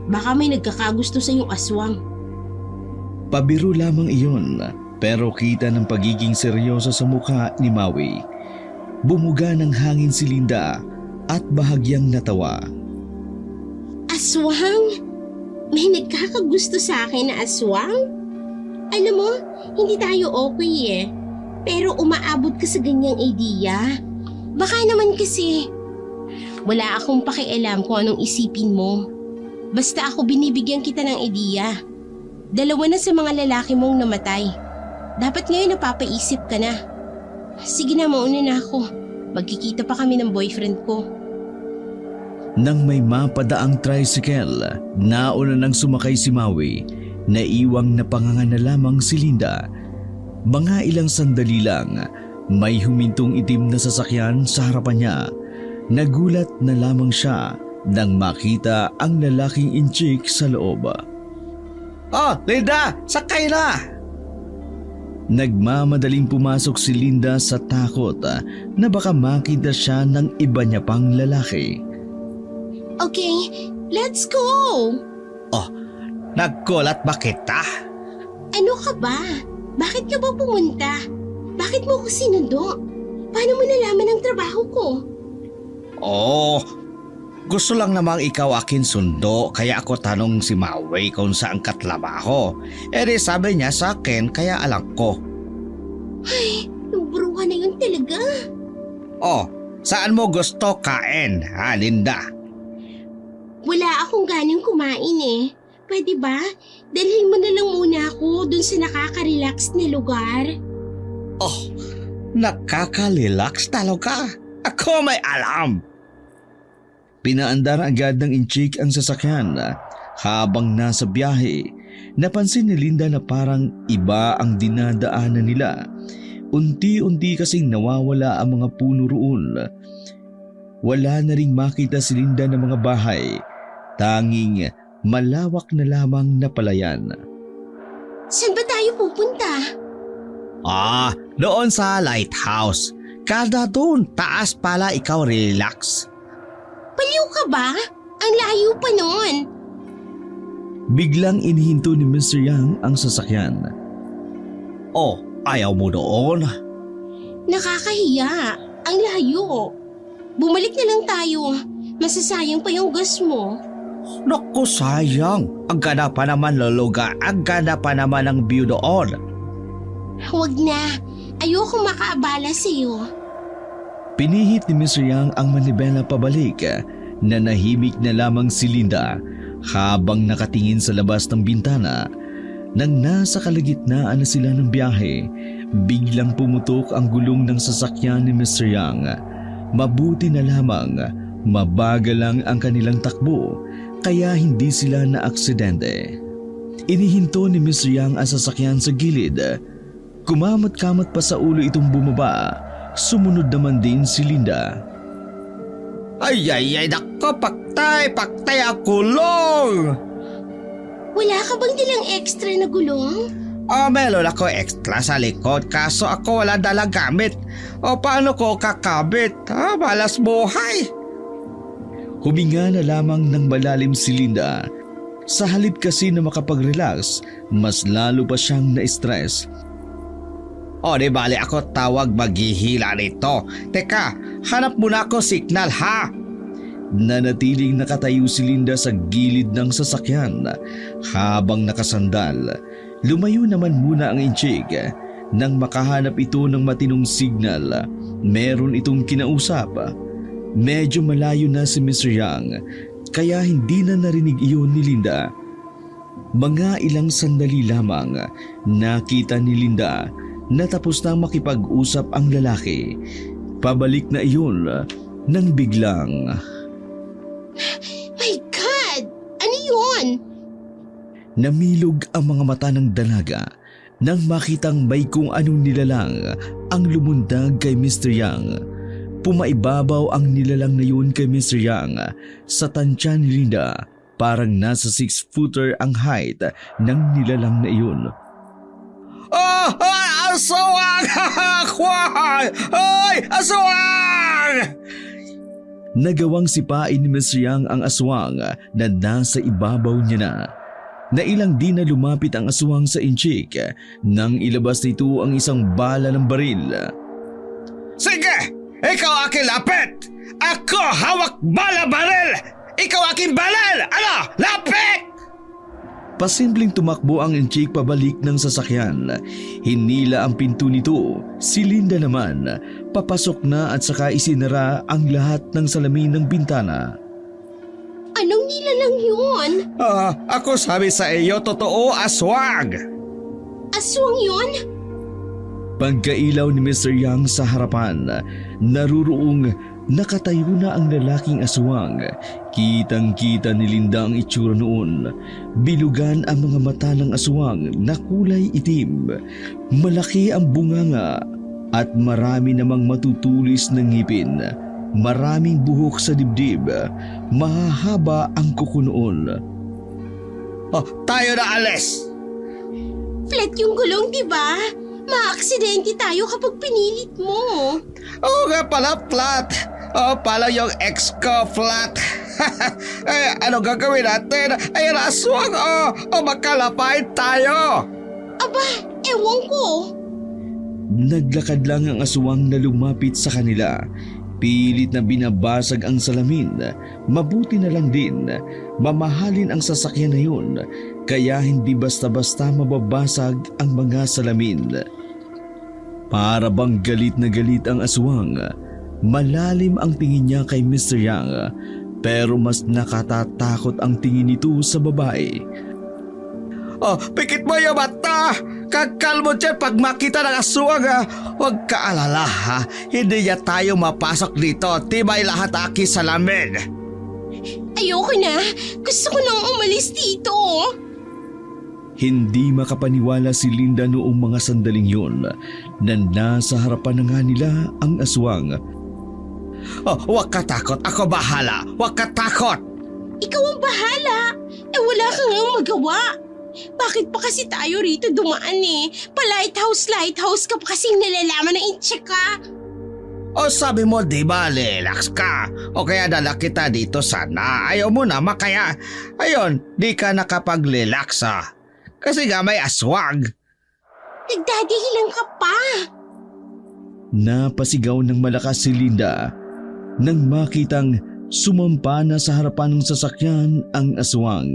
Speaker 2: baka may nagkakagusto sa iyong aswang.
Speaker 1: Pabiro lamang iyon, pero kita ng pagiging seryoso sa mukha ni Maui. Bumuga ng hangin si Linda at bahagyang natawa.
Speaker 2: Aswang? May nagkakagusto sa akin na aswang? Alam mo, hindi tayo okay eh. Pero umaabot ka sa ganyang idea. Baka naman kasi wala akong pakialam kung anong isipin mo. Basta ako binibigyan kita ng ideya. 2 na sa mga lalaki mong namatay. Dapat ngayon napapaisip ka na. Sige na, mauna na ako. Magkikita pa kami ng boyfriend ko.
Speaker 1: Nang may mapadaang tricycle, nauna nang sumakay si Maui. Naiwang napanganga na lamang si Linda. Mga ilang sandali lang, may humintong itim na sasakyan sa harapan niya. Nagulat na lamang siya nang makita ang lalaking inchik sa loob.
Speaker 4: Oh, Linda! Sakay na!
Speaker 1: Nagmamadaling pumasok si Linda sa takot na baka makita siya ng iba niya pang lalaki.
Speaker 2: Okay, let's go!
Speaker 4: Oh, nagkulat ba kita?
Speaker 2: Ano ka ba? Bakit ka ba pumunta? Bakit mo ko sinundo? Paano mo nalaman ang trabaho ko?
Speaker 4: Oh, gusto lang namang ikaw akin sundo kaya ako tanong si Maui kung saan ka trabaho. Di sabi niya sa akin kaya alam ko.
Speaker 2: Ay, yung bruha na yun talaga.
Speaker 4: Oh, saan mo gusto kain, ha Linda?
Speaker 2: Wala akong ganang kumain eh. Pwede ba? Dalhin mo na lang muna ako dun sa nakaka-relax na lugar.
Speaker 4: Oh, nakaka-relax talaga. Ako may alam.
Speaker 1: Pinaandar agad ng inchik ang sasakyan. Habang nasa biyahe, napansin ni Linda na parang iba ang dinadaanan nila. Unti-unti kasing nawawala ang mga puno roon. Wala na ring makita si Linda ng mga bahay. Tanging malawak na lamang na palayan.
Speaker 2: Saan ba tayo pupunta?
Speaker 4: Doon sa lighthouse. Kada doon, taas pala ikaw relax.
Speaker 2: Paliw ka ba? Ang layo pa nun.
Speaker 1: Biglang inihinto ni Mr. Yang ang sasakyan.
Speaker 4: Oh, ayaw mo doon?
Speaker 2: Nakakahiya. Ang layo. Bumalik na lang tayo. Masasayang pa yung gas mo.
Speaker 4: Naku, sayang. Ang ganda pa naman lulugar. Ang ganda pa naman ang view doon.
Speaker 2: Huwag na. Ayoko makaabala sa'yo.
Speaker 1: Pinihit ni Mr. Yang ang manibela pabalik. Nanahimik na lamang si Linda habang nakatingin sa labas ng bintana. Nang nasa kalagitnaan na sila ng biyahe, biglang pumutok ang gulong ng sasakyan ni Mr. Yang. Mabuti na lamang, mabagal lang ang kanilang takbo, kaya hindi sila na-aksidente. Inihinto ni Mr. Yang ang sasakyan sa gilid. Kumamat-kamat pa sa ulo itong bumaba. Sumunod naman din si Linda.
Speaker 4: Ay, nako, paktay ang gulong!
Speaker 2: Wala ka bang dilang extra na gulong?
Speaker 4: Meron ako extra sa likod kaso ako wala dalang gamit. Paano ko kakabit? Malas buhay.
Speaker 1: Huminga na lamang ng malalim si Linda. Sa halip kasi na makapag-relax, mas lalo pa siyang na-stress.
Speaker 4: Di bali ako tawag maghihila nito. Teka, hanap muna ako signal ha.
Speaker 1: Nanatiling nakatayo si Linda sa gilid ng sasakyan habang nakasandal. Lumayo naman muna ang inchik. Nang makahanap ito ng matinong signal, meron itong kinausap. Medyo malayo na si Mr. Yang, kaya hindi na narinig iyon ni Linda. Mga ilang sandali lamang, nakita ni Linda na tapos na makipag-usap ang lalaki. Pabalik na iyon nang biglang...
Speaker 2: My God! Ano yun?
Speaker 1: Namilog ang mga mata ng dalaga nang makitang may kung anong nilalang ang lumundag kay Mr. Yang. Pumaibabaw ang nilalang na yun kay Mr. Yang sa tansya ni Linda. Parang nasa 6-footer ang height ng nilalang na iyon.
Speaker 4: Aswang! Ay, aswang!
Speaker 1: Nagawang sipain ni Miss Yang ang aswang na nasa ibabaw niya na. Nailang din na lumapit ang aswang sa inchik nang ilabas nito ang isang bala ng baril.
Speaker 4: Sige! Ikaw aking lapit! Ako hawak bala baril! Ikaw aking baril! Ano? Lapit!
Speaker 1: Pasimpleng tumakbo ang inchik pabalik ng sasakyan. Hinila ang pinto nito. Si Linda naman, papasok na at saka isinara ang lahat ng salamin ng bintana.
Speaker 2: Anong nilalang yun?
Speaker 4: Ako sabi sa iyo, totoo, aswang!
Speaker 2: Aswang yun?
Speaker 1: Pagkailaw ni Mr. Yang sa harapan, naruroong nakatayo na ang lalaking aswang. Kitang-kita ni Linda ang itsura noon. Bilugan ang mga mata ng aswang na kulay itim. Malaki ang bunganga at marami namang matutulis ng ngipin. Maraming buhok sa dibdib. Mahahaba ang kuko noon.
Speaker 4: Tayo na alis!
Speaker 2: Flat yung gulong, di ba? Maaksidente tayo kapag pinilit mo.
Speaker 4: Oo nga pala, flat. Pala yung ex ko, flat. Ano gagawin natin? Ay, aswang, makalapait tayo.
Speaker 2: Aba, ewan ko.
Speaker 1: Naglakad lang ang aswang na lumapit sa kanila. Pilit na binabasag ang salamin. Mabuti na lang din. Mamahalin ang sasakyan na yun. Kaya hindi basta-basta mababasag ang mga salamin. Para bang galit na galit ang aswang. Malalim ang tingin niya kay Mr. Yang. Pero mas nakatatakot ang tingin nito sa babae.
Speaker 4: Pikit mo yung mata! Kakalmo dyan pag makita ng aswang, ha? Huwag ka alala, ha? Hindi niya tayo mapasok dito. Tibay lahat aki salamin.
Speaker 2: Ayoko na. Gusto ko nang umalis dito.
Speaker 1: Hindi makapaniwala si Linda noong mga sandaling yun na nasa harapan na nga nila ang aswang.
Speaker 4: Huwag ka takot. Ako bahala. Huwag ka takot.
Speaker 2: Ikaw ang bahala. Wala kang ngang magawa. Bakit pa kasi tayo rito dumaan eh? Pa-lighthouse ka pa kasing nalalaman ng incheck ka.
Speaker 4: Sabi mo di ba relax ka? O kaya dala kita dito sana. Ayaw mo naman kaya. Ayun, di ka nakapag-relax Kasi nga may aswang.
Speaker 2: Nagdadahilan ka pa.
Speaker 1: Napasigaw ng malakas si Linda nang makitang sumampa na sa harapan ng sasakyan ang aswang.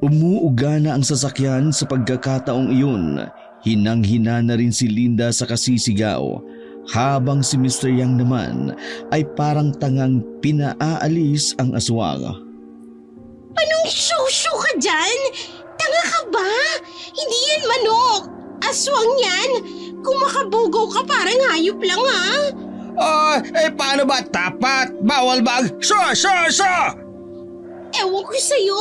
Speaker 1: Umuuga na ang sasakyan sa pagkakataong iyon. Hinang-hina na rin si Linda sa kasisigaw, habang si Mr. Yang naman ay parang tangang pinaalis ang aswang.
Speaker 2: Anong show ka dyan? Tanga ka ba? Hindi yan manok. Aswang yan. Kung makabugaw ka parang hayop lang
Speaker 4: Paano ba tapat? Bawal ba ang
Speaker 2: Ewan ko sa'yo.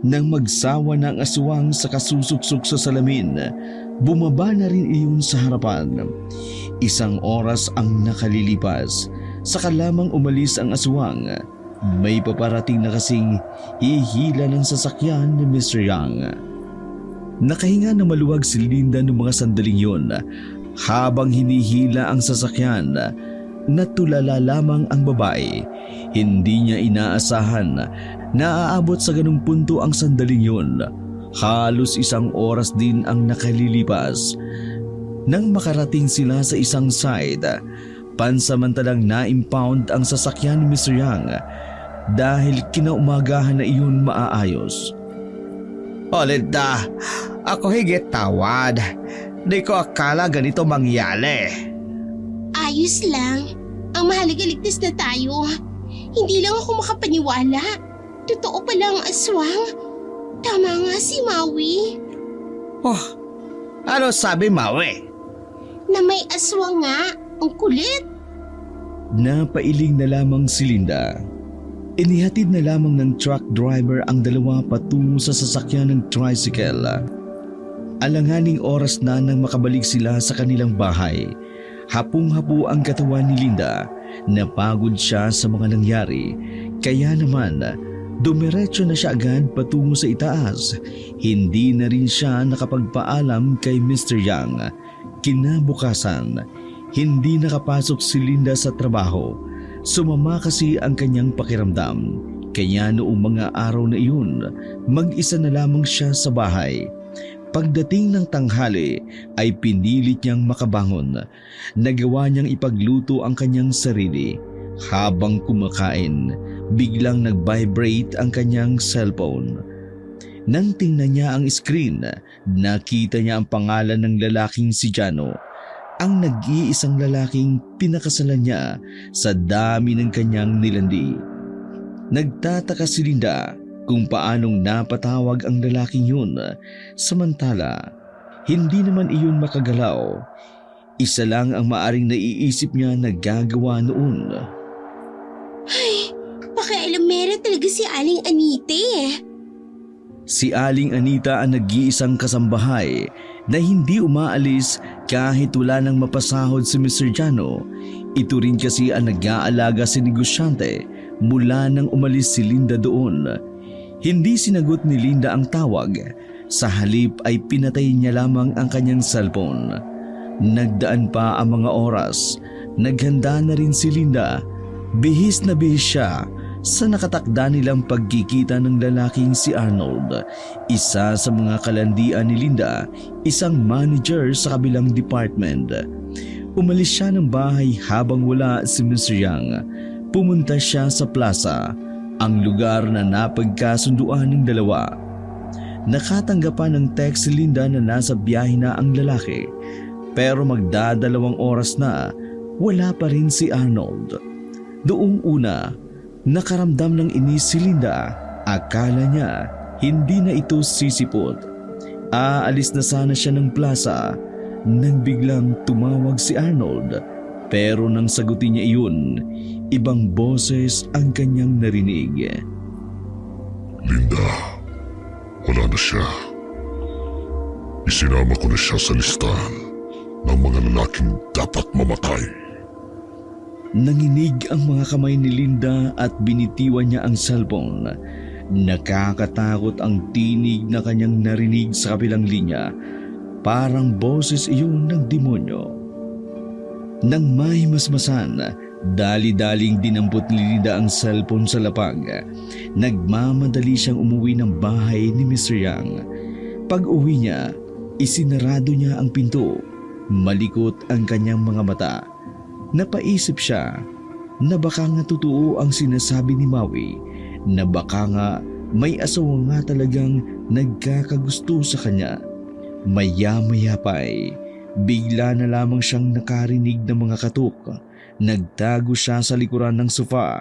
Speaker 1: Nang magsawa na ang aswang sa kasusuksok sa salamin, bumaba na rin iyon sa harapan. Isang oras ang nakalilipas, saka lamang umalis ang aswang. May paparating na kasing hihila ng sasakyan ni Mr. Yang. Nakahinga na maluwag si Linda noong mga sandaling yun. Habang hinihila ang sasakyan, natulala lamang ang babae. Hindi niya inaasahan na aabot sa ganung punto ang sandaling yun. Halos isang oras din ang nakalilipas. Nang makarating sila sa isang side, pansamantalang na-impound ang sasakyan ni Mr. Yang dahil kinaumagahan na iyon maaayos.
Speaker 4: Linda, ako higit tawad. Di ko akala ganito mangyari.
Speaker 2: Ayos lang. Ang mahalaga ligtas na tayo. Hindi lang ako makapaniwala. Totoo pala ang aswang. Tama nga si Maui.
Speaker 4: Ano sabi Maui?
Speaker 2: Na may aswang nga. Ang kulit.
Speaker 1: Napailing na lamang si Linda. Inihatid na lamang ng truck driver ang dalawa patungo sa sasakyan ng tricycle. Alanganing oras na nang makabalik sila sa kanilang bahay. Hapong-hapo ang katawan ni Linda. Napagod siya sa mga nangyari. Kaya naman, dumiretso na siya agad patungo sa itaas. Hindi na rin siya nakapagpaalam kay Mr. Yang. Kinabukasan, hindi nakapasok si Linda sa trabaho Sumama kasi ang kanyang pakiramdam. Kaya noong mga araw na iyon, mag-isa na lamang siya sa bahay. Pagdating ng tanghali ay pinilit niyang makabangon. Nagawa niyang ipagluto ang kanyang sarili. Habang kumakain, biglang nag-vibrate ang kanyang cellphone. Nang tingnan niya ang screen, nakita niya ang pangalan ng lalaking si Jano, ang nag-iisang lalaking pinakasalan niya sa dami ng kanyang nilandi. Nagtataka si Linda kung paanong napatawag ang lalaking yun, samantala hindi naman iyon makagalaw. Isa lang ang maaring naiisip niya na gagawa noon.
Speaker 2: Ay, pakialamera talaga si Aling Anite.
Speaker 1: Si Aling Anita ang nag-iisang kasambahay na hindi umaalis kahit wala nang mapasahod si Mr. Jano. Ito rin kasi ang nag-aalaga si negosyante mula nang umalis si Linda doon. Hindi sinagot ni Linda ang tawag. Sa halip ay pinatay niya lamang ang kanyang cellphone. Nagdaan pa ang mga oras. Naghanda na rin si Linda. Bihis na bihis siya sa nakatakda nilang pagkikita ng lalaking si Arnold. Isa sa mga kalandian ni Linda, isang manager sa kabilang department. Umalis siya ng bahay habang wala si Mr. Yang. Pumunta siya sa plaza, ang lugar na napagkasunduan ng dalawa. Nakatanggap pa ng text si Linda na nasa biyahe na ang lalaki, pero magdadalawang oras na wala pa rin si Arnold. Doong una, nakaramdam ng inis si Linda. Akala niya hindi na ito sisipot. Aalis na sana siya ng plaza nang biglang tumawag si Arnold. Pero nang sagutin niya iyon, ibang boses ang kanyang narinig.
Speaker 5: Linda, wala na siya. Isinama ko na siya sa listahan ng mga lalaking dapat mamatay.
Speaker 1: Nanginig ang mga kamay ni Linda at binitiwan niya ang cellphone. Nakakatakot ang tinig na kanyang narinig sa kabilang linya. Parang boses iyon ng demonyo. Nang may masmasan, dali-daling dinampot ni Linda ang cellphone sa lapag. Nagmamadali siyang umuwi ng bahay ni Mr. Yang. Pag-uwi niya, isinarado niya ang pinto. Malikot ang kanyang mga mata. Napaisip siya na baka nga totoo ang sinasabi ni Maui, na baka nga may asawa nga talagang nagkakagusto sa kanya. Maya-maya pa ay bigla na lamang siyang nakarinig ng mga katok. Nagtago siya sa likuran ng sofa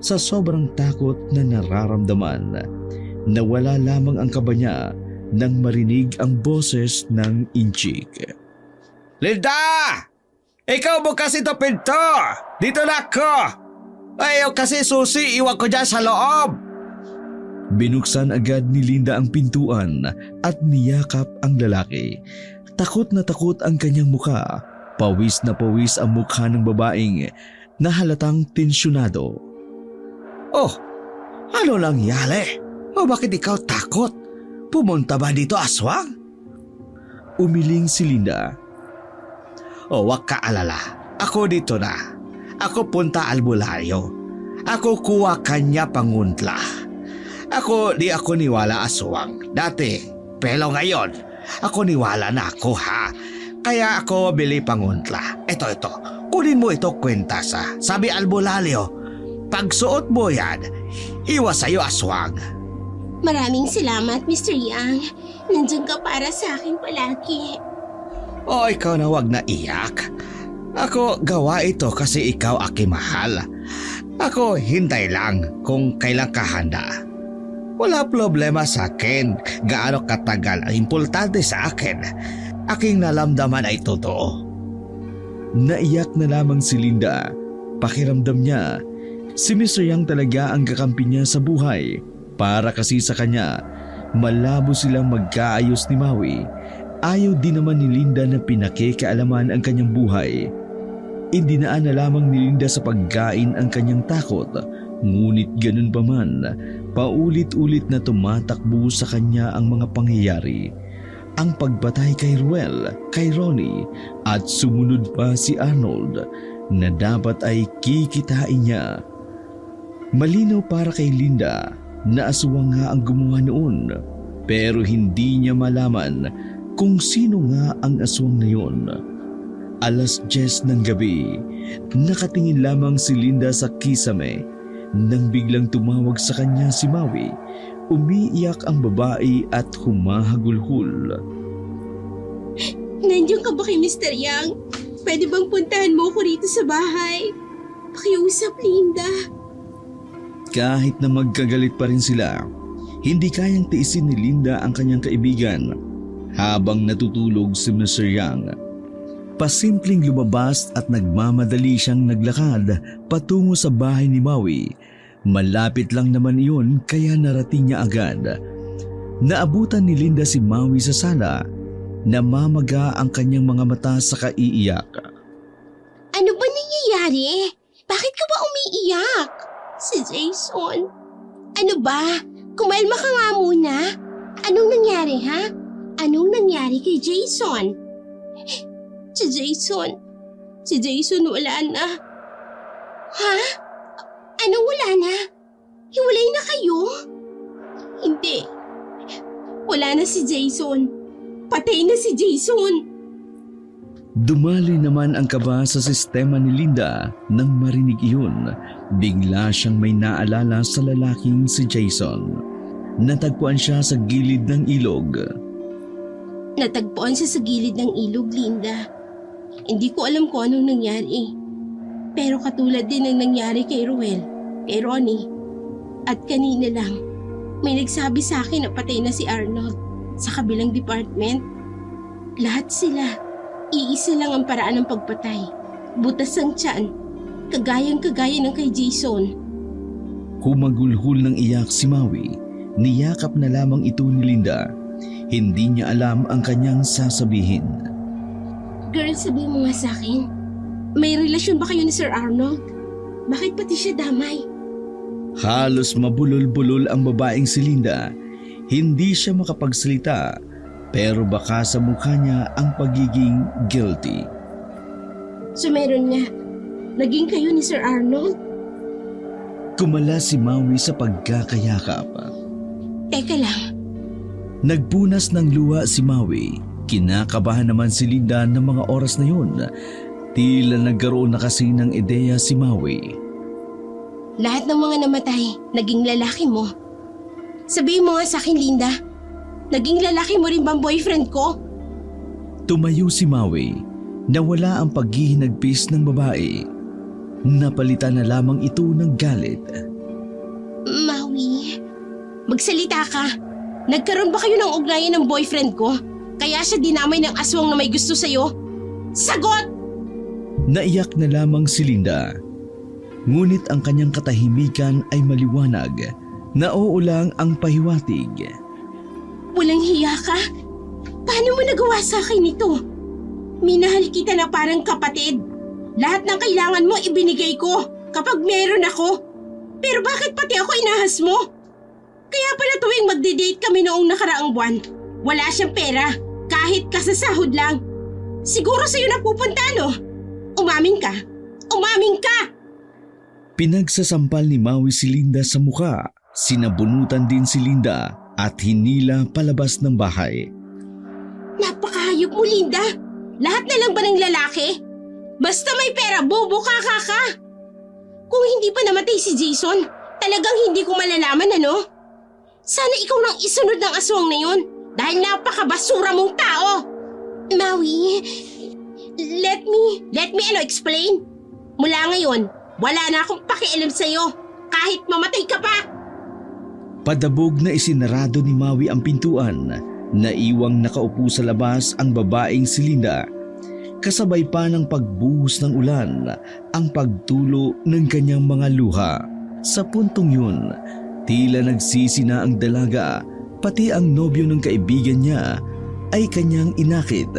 Speaker 1: sa sobrang takot na nararamdaman. Nawala lamang ang kaba niya nang marinig ang boses ng inchik.
Speaker 4: Linda! Ikaw bukas ito pinto! Dito na ako! Ayaw kasi susi, iwan ko dyan sa loob!
Speaker 1: Binuksan agad ni Linda ang pintuan at niyakap ang lalaki. Takot na takot ang kanyang mukha. Pawis na pawis ang mukha ng babaeng na halatang tensyonado.
Speaker 4: Oh, ano lang yale? O bakit ikaw takot? Pumunta ba dito aswang?
Speaker 1: Umiling si Linda.
Speaker 4: O wag ka alala, ako dito na. Ako punta albularyo. Ako kuha kanya panguntla. Di ako niwala aswang. Dati, pero ngayon, ako niwala na ako ha. Kaya ako bili panguntla. Ito, kunin mo ito kwenta sa. Sabi albularyo, pag suot mo yan, iwas sa'yo aswang.
Speaker 2: Maraming salamat, Mr. Yang. Nandiyan ka para sa akin palagi.
Speaker 4: O ikaw na wag na iyak. Ako gawa ito kasi ikaw aking mahal. Ako hintay lang kung kailan ka handa. Wala problema sa akin gaano katagal ang importante sa akin. Aking nalamdaman ay totoo.
Speaker 1: Naiyak na lamang si Linda. Pakiramdam niya, si Mr. Yang talaga ang kakampi niya sa buhay. Para kasi sa kanya, malabo silang magkaayos ni Maui. Ayaw din naman ni Linda na pinakikialaman ang kanyang buhay. Indinaan na lamang ni Linda sa pagkain ang kanyang takot. Ngunit ganun pa man, paulit-ulit na tumatakbo sa kanya ang mga pangyayari. Ang pagbatay kay Ruel, kay Ronnie, at sumunod pa si Arnold. na dapat ay kikitain niya. Malinaw para kay Linda na aswang nga ang gumawa noon, pero hindi niya malaman kung sino nga ang aswang na yun. 10:00 ng gabi, nakatingin lamang si Linda sa kisame nang biglang tumawag sa kanya si Maui. Umiiyak ang babae at humahagulhol.
Speaker 2: Nandiyan ka ba kay Mr. Yang? Pwede bang puntahan mo ko rito sa bahay? Pakiusap, Linda.
Speaker 1: Kahit na magkagalit pa rin sila, hindi kayang tiisin ni Linda ang kanyang kaibigan habang natutulog si Mr. Yang. Pasimpleng lumabas at nagmamadali siyang naglakad patungo sa bahay ni Maui. Malapit lang naman iyon kaya narating niya agad. Naabutan ni Linda si Maui sa sala. Namamaga ang kanyang mga mata sa kaiiyak.
Speaker 2: Ano ba nangyayari? Bakit ka ba umiiyak? Si Jason. Ano ba? Kumalma ka nga muna. Anong nangyari, ha? Anong nangyari kay Jason? Si Jason wala na. Ha? Anong wala na? Hiwalay na kayo? Hindi. Wala na si Jason. Patay na si Jason.
Speaker 1: Dumali naman ang kaba sa sistema ni Linda nang marinig iyon. Bigla siyang may naalala sa lalaking si Jason. Natagpuan siya sa gilid ng ilog.
Speaker 2: Natagpuan siya sa gilid ng ilog, Linda. Hindi ko alam kung anong nangyari. Pero katulad din ng nangyari kay Ruel, kay Ronnie. At kanina lang, may nagsabi sa akin na patay na si Arnold sa kabilang department. Lahat sila, iisa lang ang paraan ng pagpatay. Butas ang tiyan, kagayang-kagaya ng kay Jason.
Speaker 1: Humagulhol ng iyak si Maui. Niyakap na lamang ito ni Linda. Hindi niya alam ang kanyang sasabihin.
Speaker 2: Girl, sabihin mo nga sa akin, may relasyon ba kayo ni Sir Arnold? Bakit pati siya damay?
Speaker 1: Halos mabulol-bulol ang babaeng si Linda. Hindi siya makapagsalita, pero baka sa mukha niya ang pagiging guilty.
Speaker 2: So meron nga, naging kayo ni Sir Arnold?
Speaker 1: Kumala si Maui sa pagkakayakap.
Speaker 2: Teka lang,
Speaker 1: Nagpunas ng luha si Maui. Kinakabahan naman si Linda ng mga oras na yun. Tila nagkaroon na kasi ng ideya si Maui.
Speaker 2: lahat ng mga namatay, naging lalaki mo. Sabihin mo nga sa akin, Linda, naging lalaki mo rin bang boyfriend ko?
Speaker 1: Tumayo si Maui. Nawala ang paghihinagpis ng babae. Napalitan na lamang ito ng galit.
Speaker 2: Maui, magsalita ka. Nagkaroon ba kayo ng ugnayan ng boyfriend ko? Kaya siya dinamay ng aswang na may gusto sa'yo? Sagot!
Speaker 1: Naiyak na lamang si Linda. Ngunit ang kanyang katahimikan ay maliwanag. Nauulang ang pahiwatig.
Speaker 2: Walang hiya ka? Paano mo nagawa sa akin ito? Minahal kita na parang kapatid. Lahat ng kailangan mo ibinigay ko kapag meron ako. Pero bakit pati ako inahas mo? Kaya pala tuwing magde-date kami noong nakaraang buwan, wala siyang pera, kahit kasasahod lang. Siguro sa'yo napupunta, no? Umamin ka! Umamin ka!
Speaker 1: Pinagsasampal ni Maui si Linda sa mukha. Sinabunutan din si Linda at hinila palabas ng bahay.
Speaker 2: Napakahayop mo, Linda! Lahat na lang ba ng lalaki? Basta may pera, bobo ka! Kung hindi pa namatay si Jason, talagang hindi ko malalaman, ano? Sana ikaw nang isunod ng aswang na yun dahil napakabasura mong tao! Maui, let me explain. Mula ngayon, wala na akong pakialam sa'yo kahit mamatay ka pa!
Speaker 1: Padabog na isinarado ni Maui ang pintuan. Naiwang nakaupo sa labas ang babaeng si Linda. Kasabay pa ng pagbuhos ng ulan ang pagtulo ng kanyang mga luha. Sa puntong yun, tila nagsisi na ang dalaga, pati ang nobyo ng kaibigan niya ay kanyang inakit.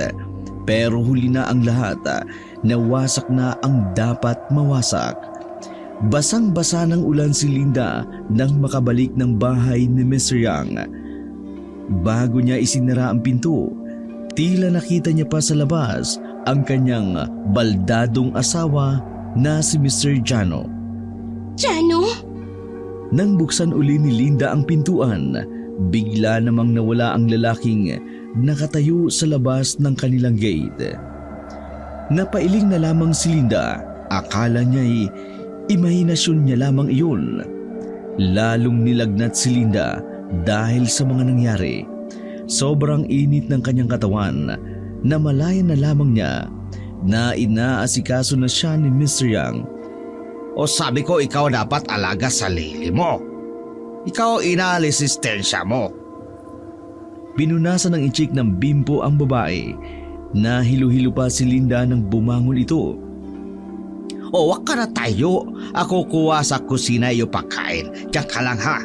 Speaker 1: Pero huli na ang lahat, nawasak na ang dapat mawasak. Basang-basa ng ulan si Linda nang makabalik ng bahay ni Mr. Yang. Bago niya isinara ang pinto, tila nakita niya pa sa labas ang kanyang baldadong asawa na si Mr. Jano.
Speaker 2: Jano?
Speaker 1: Nang buksan uli ni Linda ang pintuan, bigla namang nawala ang lalaking nakatayo sa labas ng kanilang gate. Napailing na lamang si Linda, akala niya'y imahinasyon niya lamang iyon. Lalong nilagnat si Linda dahil sa mga nangyari. Sobrang init ng kanyang katawan na malaya na lamang niya na inaasikaso na siya ni Mr. Yang.
Speaker 4: O sabi ko ikaw dapat alaga sa lili mo. Ikaw inaresistensya mo.
Speaker 1: Pinunasan ng inchik ng bimpo ang babae. Nahilo-hilo pa si Linda nang bumangon ito.
Speaker 4: O wag ka na tayo. Ako kuha sa kusina iyo pagkain. Diyan ka lang ha.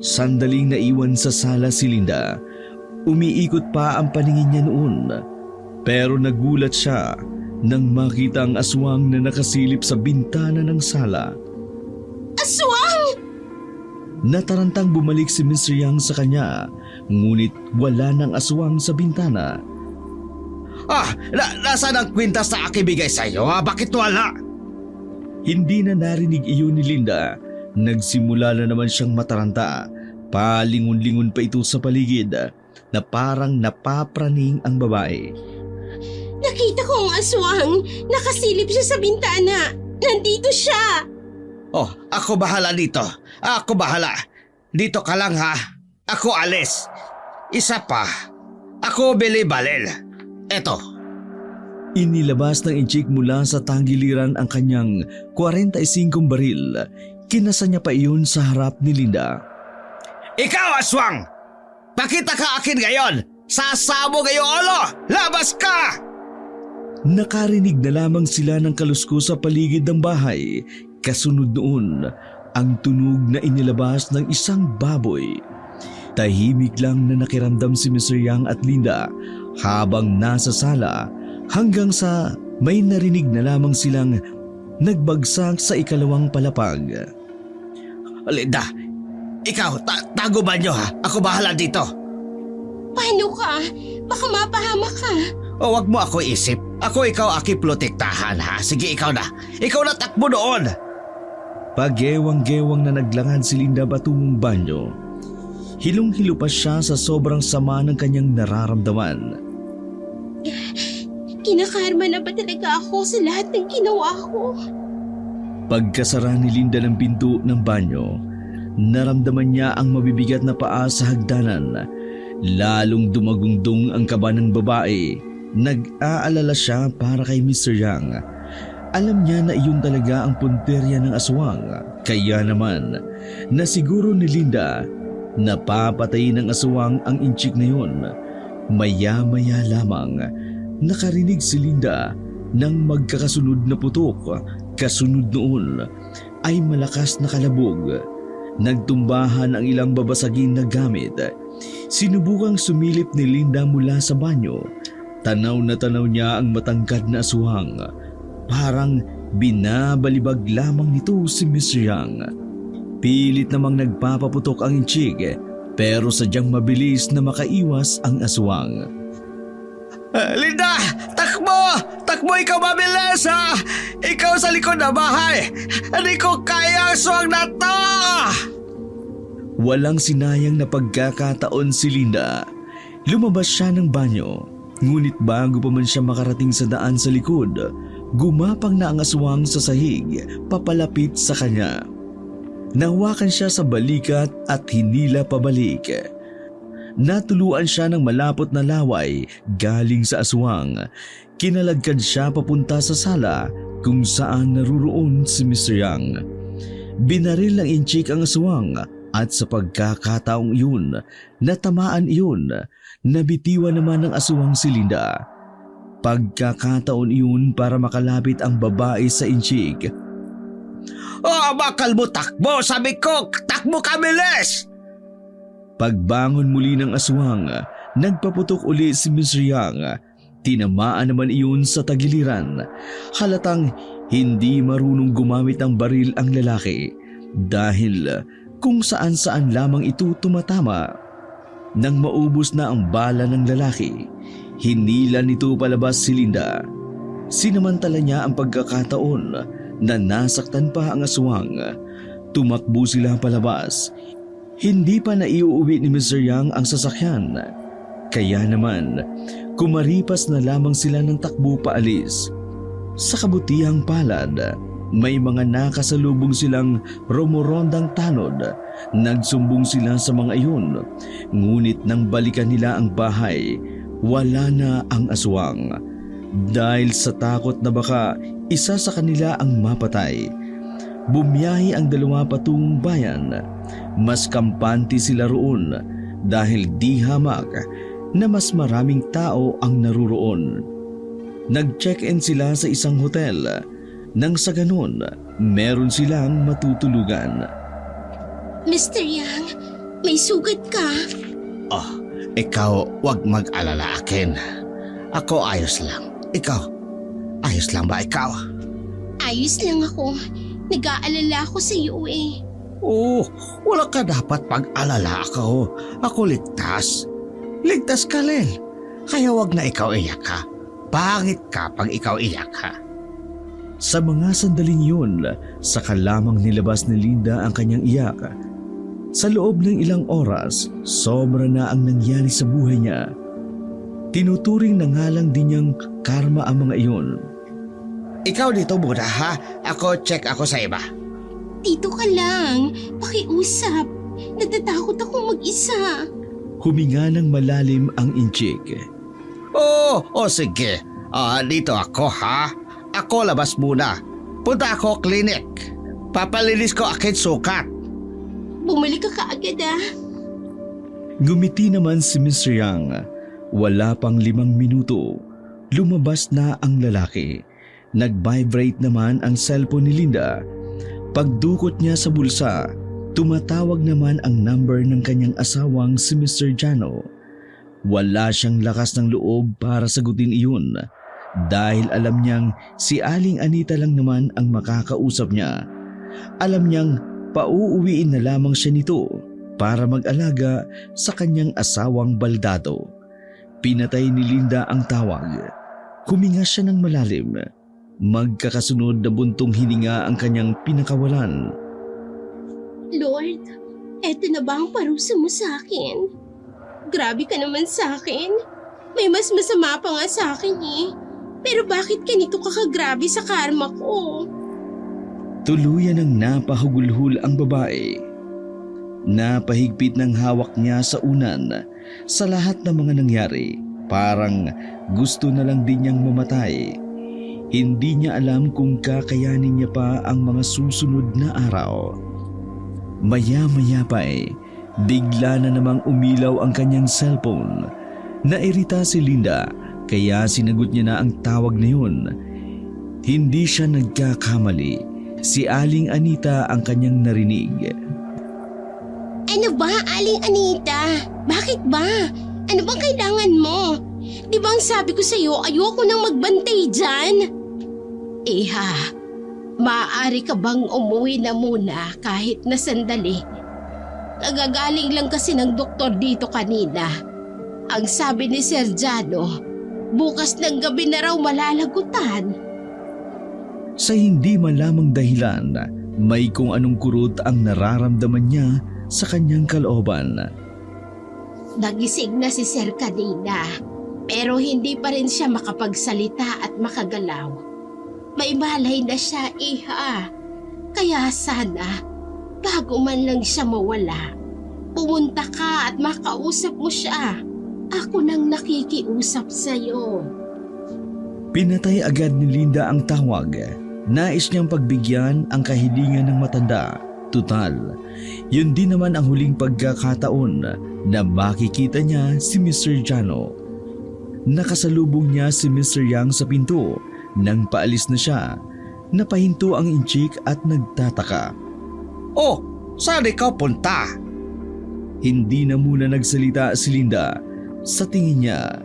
Speaker 1: Sandaling naiwan sa sala si Linda. Umiikot pa ang paningin niya noon. Pero nagulat siya nang makita ang aswang na nakasilip sa bintana ng sala.
Speaker 2: Aswang!
Speaker 1: Natarantang bumalik si Mr. Yang sa kanya, ngunit wala ng aswang sa bintana.
Speaker 4: Nasaan ang kwintas na akibigay sa iyo ha? Bakit wala?
Speaker 1: Hindi na narinig iyon ni Linda. Nagsimula na naman siyang mataranta. Palingon-lingon pa ito sa paligid na parang napapraning ang babae.
Speaker 2: Nakita ko ang aswang. Nakasilip siya sa bintana. Nandito siya.
Speaker 4: Oh, ako bahala dito. Ako bahala. Dito ka lang ha. Ako alis. Isa pa. Ako Bili-Balil. Eto.
Speaker 1: Inilabas ng inchik mula sa tangiliran ang kanyang 45 baril. Kinasa niya pa iyon sa harap ni Linda.
Speaker 4: Ikaw aswang! Pakita ka akin ngayon! Sasabo ngayon ulo! Labas ka!
Speaker 1: Nakarinig na lamang sila ng kalusko sa paligid ng bahay. Kasunod noon, ang tunog na inilabas ng isang baboy. Tahimik lang na nakiramdam si Mr. Yang at Linda habang nasa sala hanggang sa may narinig na lamang silang nagbagsak sa ikalawang palapag.
Speaker 4: Linda, ikaw, tago ba nyo ha? Ako bahala dito.
Speaker 2: Paano ka? Baka mapahamak ka.
Speaker 4: O wag mo ako isip. Ako ikaw protektahan ha. Sige ikaw na. Ikaw na takbo doon.
Speaker 1: Pagewang-gewang na naglangad si Linda patungong banyo. Hilong-hilo pa siya sa sobrang sama ng kanyang nararamdaman.
Speaker 2: Kinakarma na ba talaga ako sa lahat ng ginawa ko?
Speaker 1: Pagkasara ni Linda ng pinto ng banyo, naramdaman niya ang mabibigat na paa sa hagdanan. Lalong dumagungdong ang kaba ng babae. Nag-aalala siya para kay Mr. Yang. Alam niya na iyon talaga ang punterya ng aswang. Kaya naman, nasiguro ni Linda na papatayin ng aswang ang inchik na yun. Maya-maya lamang, nakarinig si Linda ng magkakasunod na putok. Kasunod noon ay malakas na kalabog. Nagtumbahan ang ilang babasagin na gamit. Sinubukang sumilip ni Linda mula sa banyo. Tanaw na tanaw niya ang matangkad na aswang. Parang binabalibag lamang nito si Mr. Yang. Pilit namang nagpapaputok ang inchik, pero sadyang mabilis na makaiwas ang aswang.
Speaker 4: Linda! Takbo! Takbo ikaw mabilis ha! Ikaw sa likod na bahay! Hindi ko kaya ang aswang na to!
Speaker 1: Walang sinayang na pagkakataon si Linda. Lumabas siya ng banyo. Ngunit bago pa man siya makarating sa daan sa likod, gumapang na ang aswang sa sahig papalapit sa kanya. Nahawakan siya sa balikat at hinila pabalik. Natuluan siya ng malapot na laway galing sa aswang. Kinalagkad siya papunta sa sala kung saan naruroon si Mr. Yang. Binaril ng inchik ang aswang at sa pagkakataong iyon, natamaan iyon. Nabitiwan naman ng aswang si Linda. Pagkakataon iyon para makalapit ang babae sa inchik.
Speaker 4: Oh, bakal mo takbo! Sabi ko, takbo ka bilis!
Speaker 1: Pagbangon muli ng aswang, nagpaputok uli si Mr. Yang. Tinamaan naman iyon sa tagiliran. Halatang hindi marunong gumamit ng baril ang lalaki dahil kung saan-saan lamang ito tumatama. Nang maubos na ang bala ng lalaki, hinila nito palabas si Linda. Sinamantala niya ang pagkakataon na nasaktan pa ang aswang. Tumakbo sila palabas. Hindi pa naiuwi ni Mr. Yang ang sasakyan. Kaya naman, kumaripas na lamang sila ng takbo paalis. Sa kabutihang palad, may mga nakasalubong silang romorondang tanod. Nagsumbong sila sa mga iyon. Ngunit nang balikan nila ang bahay, wala na ang aswang. Dahil sa takot na baka isa sa kanila ang mapatay, bumiyahe ang dalawa patungong bayan. Mas kampante sila roon dahil di hamak na mas maraming tao ang naruroon. Nag-check-in sila sa isang hotel. Nang sa ganun, meron silang matutulugan.
Speaker 2: Mr. Yang, may sugat ka?
Speaker 4: Oh, ikaw wag mag-alala akin. Ako ayos lang. Ikaw, ayos lang ba ikaw?
Speaker 2: Ayos lang ako. Nag-aalala ako sa iyo eh.
Speaker 4: Oh, wala ka dapat pag-alala ako. Ako ligtas. Ligtas ka, Len. Kaya wag na ikaw iyak ka. Pangit ka pag ikaw iyak ka.
Speaker 1: Sa mga sandaling yun, saka lamang nilabas ni Linda ang kanyang iyak. Sa loob ng ilang oras, sobra na ang nangyari sa buhay niya. Tinuturing na nga lang din niyang karma ang mga iyon.
Speaker 4: Ikaw dito muna ha. Ako check ako sa iba.
Speaker 2: Dito ka lang. Pakiusap. Natatakot akong mag-isa.
Speaker 1: Huminga ng malalim ang inchik.
Speaker 4: Oh, sige. Dito ako ha. Ako labas muna. Punta ako klinik. Papalinis ko akit sukat.
Speaker 2: Bumalik ka kaagad ah.
Speaker 1: Ngumiti naman si Mr. Yang. Wala pang 5 minuto, lumabas na ang lalaki. Nag-vibrate naman ang cellphone ni Linda. Pagdukot niya sa bulsa, tumatawag naman ang number ng kanyang asawang si Mr. Jano. Wala siyang lakas ng loob para sagutin iyon dahil alam niyang si Aling Anita lang naman ang makakausap niya. Alam niyang pauuwiin na lamang siya nito para mag-alaga sa kanyang asawang baldado. Pinatay ni Linda ang tawag. Huminga siya ng malalim. Magkakasunod na buntong hininga ang kanyang pinakawalan.
Speaker 2: Lord, eto na ba ang parusa mo sa akin? Grabe ka naman sa akin. May mas masama pa nga sa akin eh. Pero bakit ganito ka kagrabe sa karma ko?
Speaker 1: Tuluyan ng napahugulhul ang babae. Napahigpit ng hawak niya sa unan. Sa lahat ng mga nangyari, parang gusto na lang din niyang mamatay. Hindi niya alam kung kakayanin niya pa ang mga susunod na araw. Maya-maya pa bigla na namang umilaw ang kanyang cellphone. Nairita si Linda kaya sinagot niya na ang tawag na yun. Hindi siya nagkakamali. Si Aling Anita ang kanyang narinig.
Speaker 2: Ano ba, Aling Anita? Bakit ba? Ano bang kailangan mo? Di ba ang sabi ko sa'yo, ayoko nang magbantay dyan? Iha, maaari ka bang umuwi na muna kahit na sandali? Kagagaling lang kasi ng doktor dito kanina. Ang sabi ni Sir Jano, bukas ng gabi na raw malalagutan.
Speaker 1: Sa hindi malamang dahilan, may kung anong kurot ang nararamdaman niya sa kanyang kalooban.
Speaker 2: Nagising na si Sir kanina, pero hindi pa rin siya makapagsalita at makagalaw. May malay na siya, iha. Kaya sana, bago man lang siya mawala, pumunta ka at makausap mo siya. Ako nang nakikiusap sa'yo.
Speaker 1: Pinatay agad ni Linda ang tawag. Nais niyang pagbigyan ang kahilingan ng matanda. Tutal, yun din naman ang huling pagkakataon na makikita niya si Mr. Jano. Nakasalubong niya si Mr. Yang sa pinto. Nang paalis na siya, napahinto ang inchik at nagtataka.
Speaker 4: Oh, saan ikaw punta?
Speaker 1: Hindi na muna nagsalita si Linda. Sa tingin niya,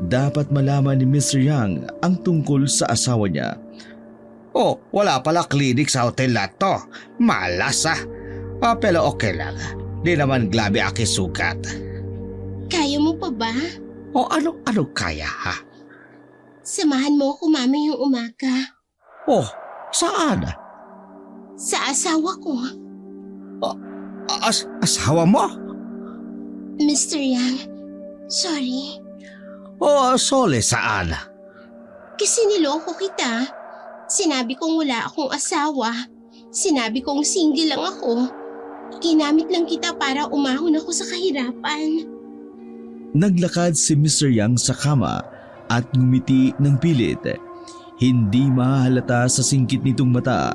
Speaker 1: dapat malaman ni Mr. Yang ang tungkol sa asawa niya.
Speaker 4: Oh, wala pala klinik sa hotel na to. Malas ah. Pero okay lang. Di naman glabe aki sugat.
Speaker 2: Kaya mo pa ba?
Speaker 4: O ano kaya ha?
Speaker 2: Samahan mo ako mamayang umaga.
Speaker 4: Oh, saan?
Speaker 2: Sa asawa ko,
Speaker 4: Asawa mo?
Speaker 2: Mr. Yang. Sorry.
Speaker 4: Oh, Sole, saan?
Speaker 2: Kasi niloko kita. Sinabi kong wala akong asawa. Sinabi kong single lang ako. Ginamit lang kita para umahon ako sa kahirapan.
Speaker 1: Naglakad si Mr. Yang sa kama at ngumiti ng pilit. Hindi mahalata sa singkit nitong mata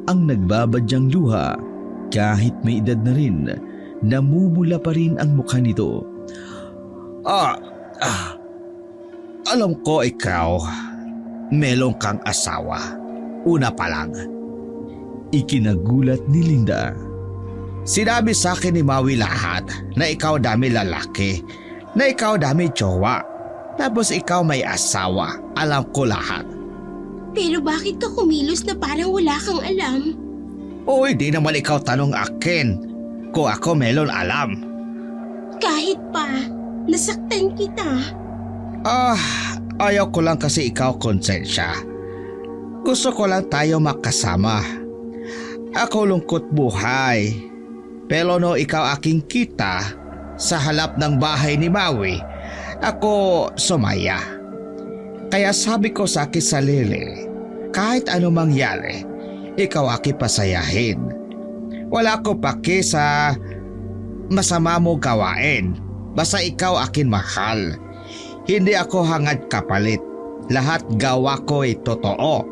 Speaker 1: ang nagbabadyang luha kahit may edad na rin. Namumula pa rin ang mukha nito.
Speaker 4: Alam ko ikaw, melong kang asawa. Una pa lang.
Speaker 1: Ikinagulat ni Linda.
Speaker 4: Sinabi sa akin ni Maui lahat na ikaw dami lalaki, na ikaw dami jowa. Tapos ikaw may asawa. Alam ko lahat.
Speaker 2: Pero bakit ka kumilos na parang wala kang alam?
Speaker 4: O hindi naman ikaw tanong akin kung ako melon alam.
Speaker 2: Kahit pa, nasaktan kita.
Speaker 4: Ayaw ko lang kasi ikaw konsensya. Gusto ko lang tayo makasama. Ako lungkot buhay. Pero no ikaw aking kita sa halap ng bahay ni Maui, ako sumaya. Kaya sabi ko sa akin sarili, kahit ano mangyari, ikaw aking pasayahin. Wala ko paki sa masama mo gawain. Basta ikaw akin mahal. Hindi ako hangad kapalit. Lahat gawa ko ay totoo.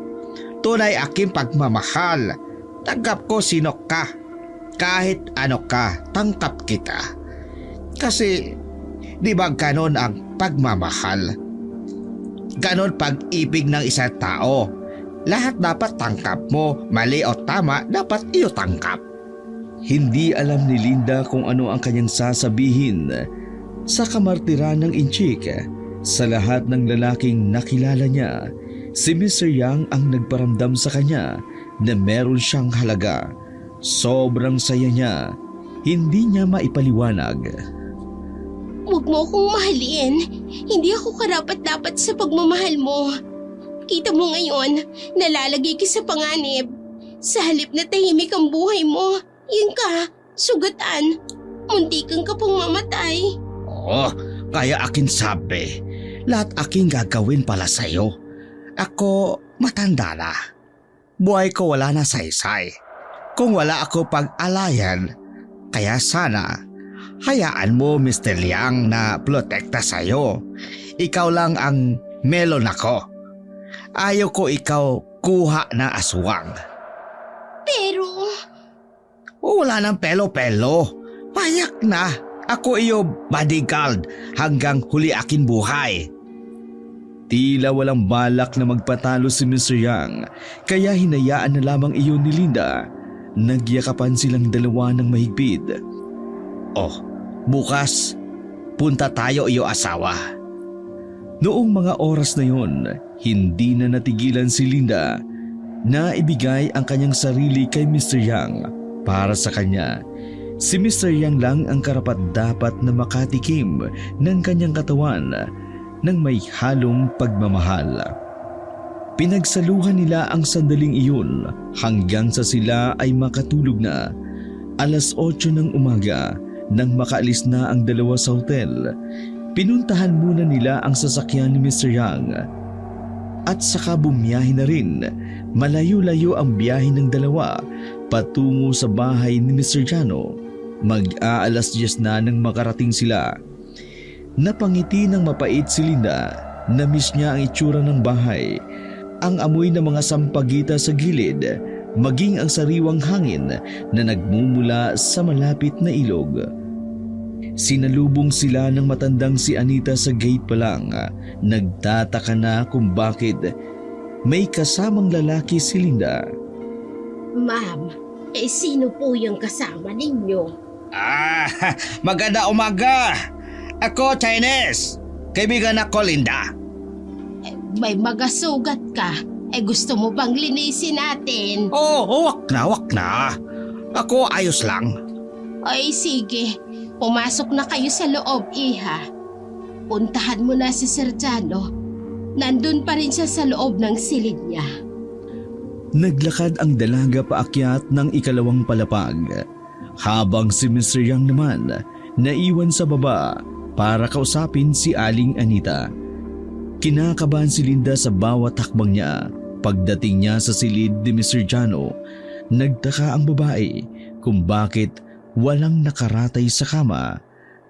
Speaker 4: Tunay aking pagmamahal. Tanggap ko sino ka. Kahit ano ka, tangkap kita. Kasi di ba ganon ang pagmamahal? Ganon pag-ibig ng isang tao. Lahat dapat tangkap mo. Mali o tama, dapat iyo tangkap.
Speaker 1: Hindi alam ni Linda kung ano ang kanyang sasabihin sa kamartiran ng Inchik. Sa lahat ng lalaking nakilala niya, si Mr. Yang ang nagparamdam sa kanya na meron siyang halaga. Sobrang saya niya, hindi niya maipaliwanag.
Speaker 2: Huwag mo akong mahalin. Hindi ako karapat-dapat sa pagmamahal mo. Kita mo ngayon, nalalagay ka sa panganib. Sa halip na tahimik ang buhay mo, yun ka, sugatan. Muntikan ka pang mamatay.
Speaker 4: Oh, kaya akin sabi, lahat aking gagawin pala sa'yo. Ako matanda na. Buhay ko wala na saysay. Kung wala ako pag-alayan, kaya sana hayaan mo Mr. Liang na protekta sa'yo. Ikaw lang ang melon ako. Ayaw ko ikaw kuha na aswang.
Speaker 2: Pero,
Speaker 4: Wala nang pelo-pelo. Payak na. Ako iyo bodyguard hanggang huli akin buhay.
Speaker 1: Tila walang balak na magpatalo si Mr. Yang, kaya hinayaan na lamang iyon ni Linda. Nagyakapan silang dalawa ng mahigpit.
Speaker 4: Oh, bukas punta tayo iyo asawa.
Speaker 1: Noong mga oras na yon, hindi na natigilan si Linda na ibigay ang kanyang sarili kay Mr. Yang. Para sa kanya, si Mr. Yang lang ang karapat-dapat na makatikim ng kanyang katawan ng may halong pagmamahal. Pinagsaluhan nila ang sandaling iyon hanggang sa sila ay makatulog na. 8:00 ng umaga nang makaalis na ang dalawa sa hotel, pinuntahan muna nila ang sasakyan ni Mr. Yang. At saka bumiyahe na rin. Malayo-layo ang biyahe ng dalawa patungo sa bahay ni Mr. Jano. Mag-aalas 10 na nang makarating sila. Napangiti ng mapait si Linda. Na-miss niya ang itsura ng bahay. Ang amoy ng mga sampagita sa gilid, maging ang sariwang hangin na nagmumula sa malapit na ilog. Sinalubong sila ng matandang si Anita sa gate pa lang. Nagtataka na kung bakit may kasamang lalaki si Linda.
Speaker 2: Ma'am, sino po yung kasama ninyo?
Speaker 4: Maganda umaga. Ako Chinese. Kaibigan ako Linda.
Speaker 2: May magasugat ka. Gusto mo bang linisin natin?
Speaker 4: Wak na. Ako ayos lang.
Speaker 2: Ay sige, pumasok na kayo sa loob, iha. Puntahan mo na si Sir Jano. Nandun pa rin siya sa loob ng silid niya.
Speaker 1: Naglakad ang dalaga paakyat ng ikalawang palapag, habang si Mr. Yang naman naiwan sa baba para kausapin si Aling Anita. Kinakabahan si Linda sa bawat hakbang niya. Pagdating niya sa silid ni Mr. Jano, nagtaka ang babae kung bakit walang nakaratay sa kama.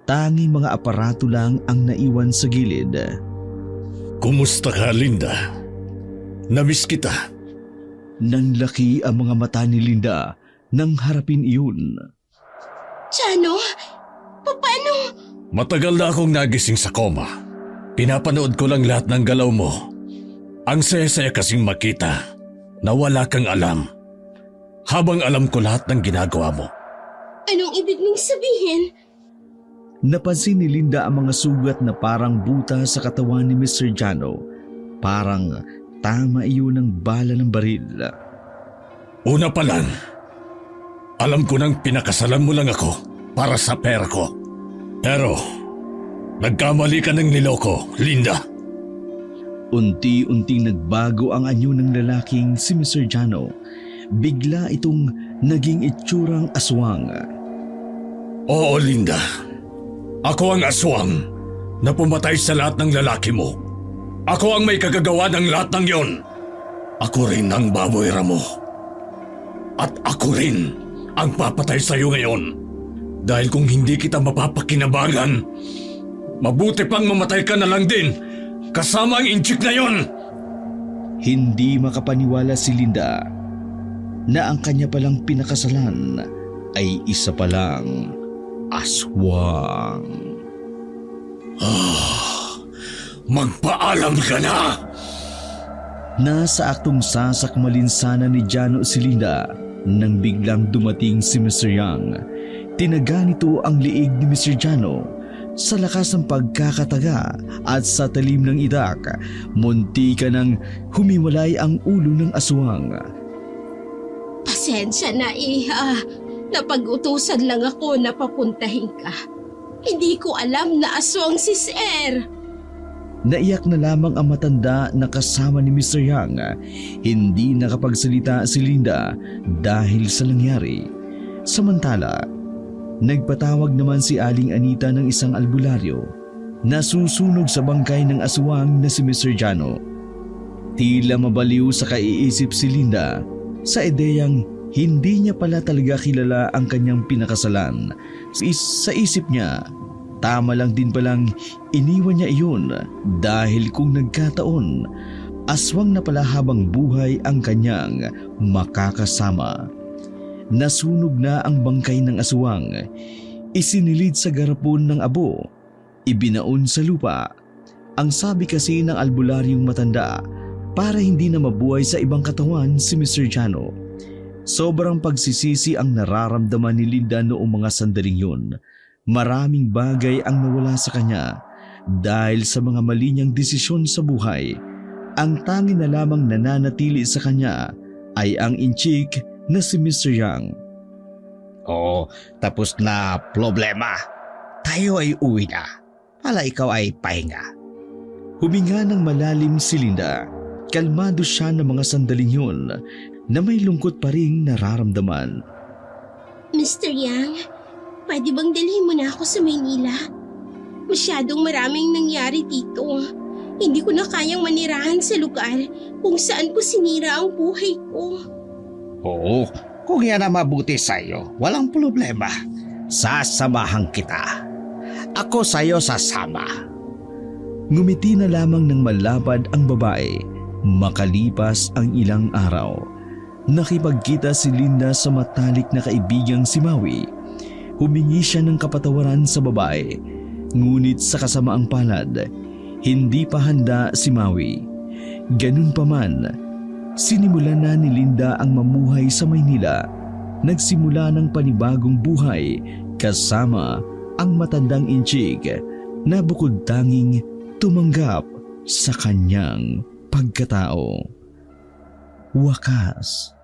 Speaker 1: Tanging mga aparato lang ang naiwan sa gilid.
Speaker 5: Kumusta ka, Linda? Namiss kita.
Speaker 1: Nanlaki ang mga mata ni Linda nang harapin iyon.
Speaker 2: Jano, paano?
Speaker 5: Matagal na akong nagising sa koma. Pinapanood ko lang lahat ng galaw mo. Ang saya-saya kasing makita na wala kang alam. Habang alam ko lahat ng ginagawa mo.
Speaker 2: Anong ibig mong sabihin?
Speaker 1: Napansin ni Linda ang mga sugat na parang buta sa katawan ni Mr. Jano. Parang tama iyon ng bala ng baril.
Speaker 5: Una pa lang, alam ko nang pinakasalan mo lang ako para sa pera ko. Pero, nagkamali ka ng niloko, Linda.
Speaker 1: Unti-unting nagbago ang anyo ng lalaking si Mr. Jano. Bigla itong naging itsurang aswang.
Speaker 5: Oo, Linda. Ako ang aswang na pumatay sa lahat ng lalaki mo. Ako ang may kagagawa ng lahat ng yon. Ako rin ang baboyra mo. At ako rin ang papatay sa iyo ngayon. Dahil kung hindi kita mapapakinabangan, mabuti pang mamatay ka na lang din kasama ang inchik na yon.
Speaker 1: Hindi makapaniwala si Linda na ang kanya palang pinakasalan ay isa palang aswang.
Speaker 5: Magpaalam ka na!
Speaker 1: Nasa aktong sasakmalinsana ni Jano si Linda nang biglang dumating si Mr. Yang. Tinaga nito ang liig ni Mr. Jano. Sa lakas ng pagkakataga at sa talim ng itak, munti ka nang humiwalay ang ulo ng aswang.
Speaker 2: Pasensya na, Iha. Napag-utusan lang ako na papuntahin ka. Hindi ko alam na aswang si Sir.
Speaker 1: Naiyak na lamang ang matanda na kasama ni Mr. Yang. Hindi nakapagsalita si Linda dahil sa nangyari. Samantala, nagpatawag naman si Aling Anita ng isang albularyo na susunog sa bangkay ng aswang na si Mr. Jano. Tila mabaliw sa kaiisip si Linda sa ideyang hindi niya pala talaga kilala ang kanyang pinakasalan. Sa isip niya, tama lang din palang iniwan niya iyon dahil kung nagkataon, aswang na pala habang buhay ang kanyang makakasama. Nasunog na ang bangkay ng aswang, isinilid sa garapon ng abo, ibinaon sa lupa. Ang sabi kasi ng albularyong matanda, para hindi na mabuhay sa ibang katawan si Mr. Jano. Sobrang pagsisisi ang nararamdaman ni Linda noong mga sandaling yun. Maraming bagay ang nawala sa kanya dahil sa mga mali niyang desisyon sa buhay. Ang tangi na lamang nananatili sa kanya ay ang inchik na si Mr. Yang.
Speaker 4: Oo, tapos na problema. Tayo ay uwi na. Pala ikaw ay pahinga.
Speaker 1: Huminga ng malalim si Linda. Kalmado siya ng mga sandaling yun na may lungkot pa ring nararamdaman.
Speaker 2: Mr. Yang, pwede bang dalhin mo na ako sa Maynila? Masyadong maraming nangyari dito. Hindi ko na kayang manirahan sa lugar kung saan ko sinira ang buhay ko.
Speaker 4: Oo, kung yan ang mabuti sa'yo, walang problema. Sasamahan kita. Ako sa'yo sasama.
Speaker 1: Ngumiti na lamang ng malapad ang babae. Makalipas ang ilang araw, nakipagkita si Linda sa matalik na kaibigang si Maui. Humingi siya ng kapatawaran sa babae, ngunit sa kasamaang palad, hindi pa handa si Maui. Ganun pa man, sinimulan na ni Linda ang mamuhay sa Maynila. Nagsimula ng panibagong buhay kasama ang matandang inchik na bukod tanging tumanggap sa kanyang pagkatao. Wakas.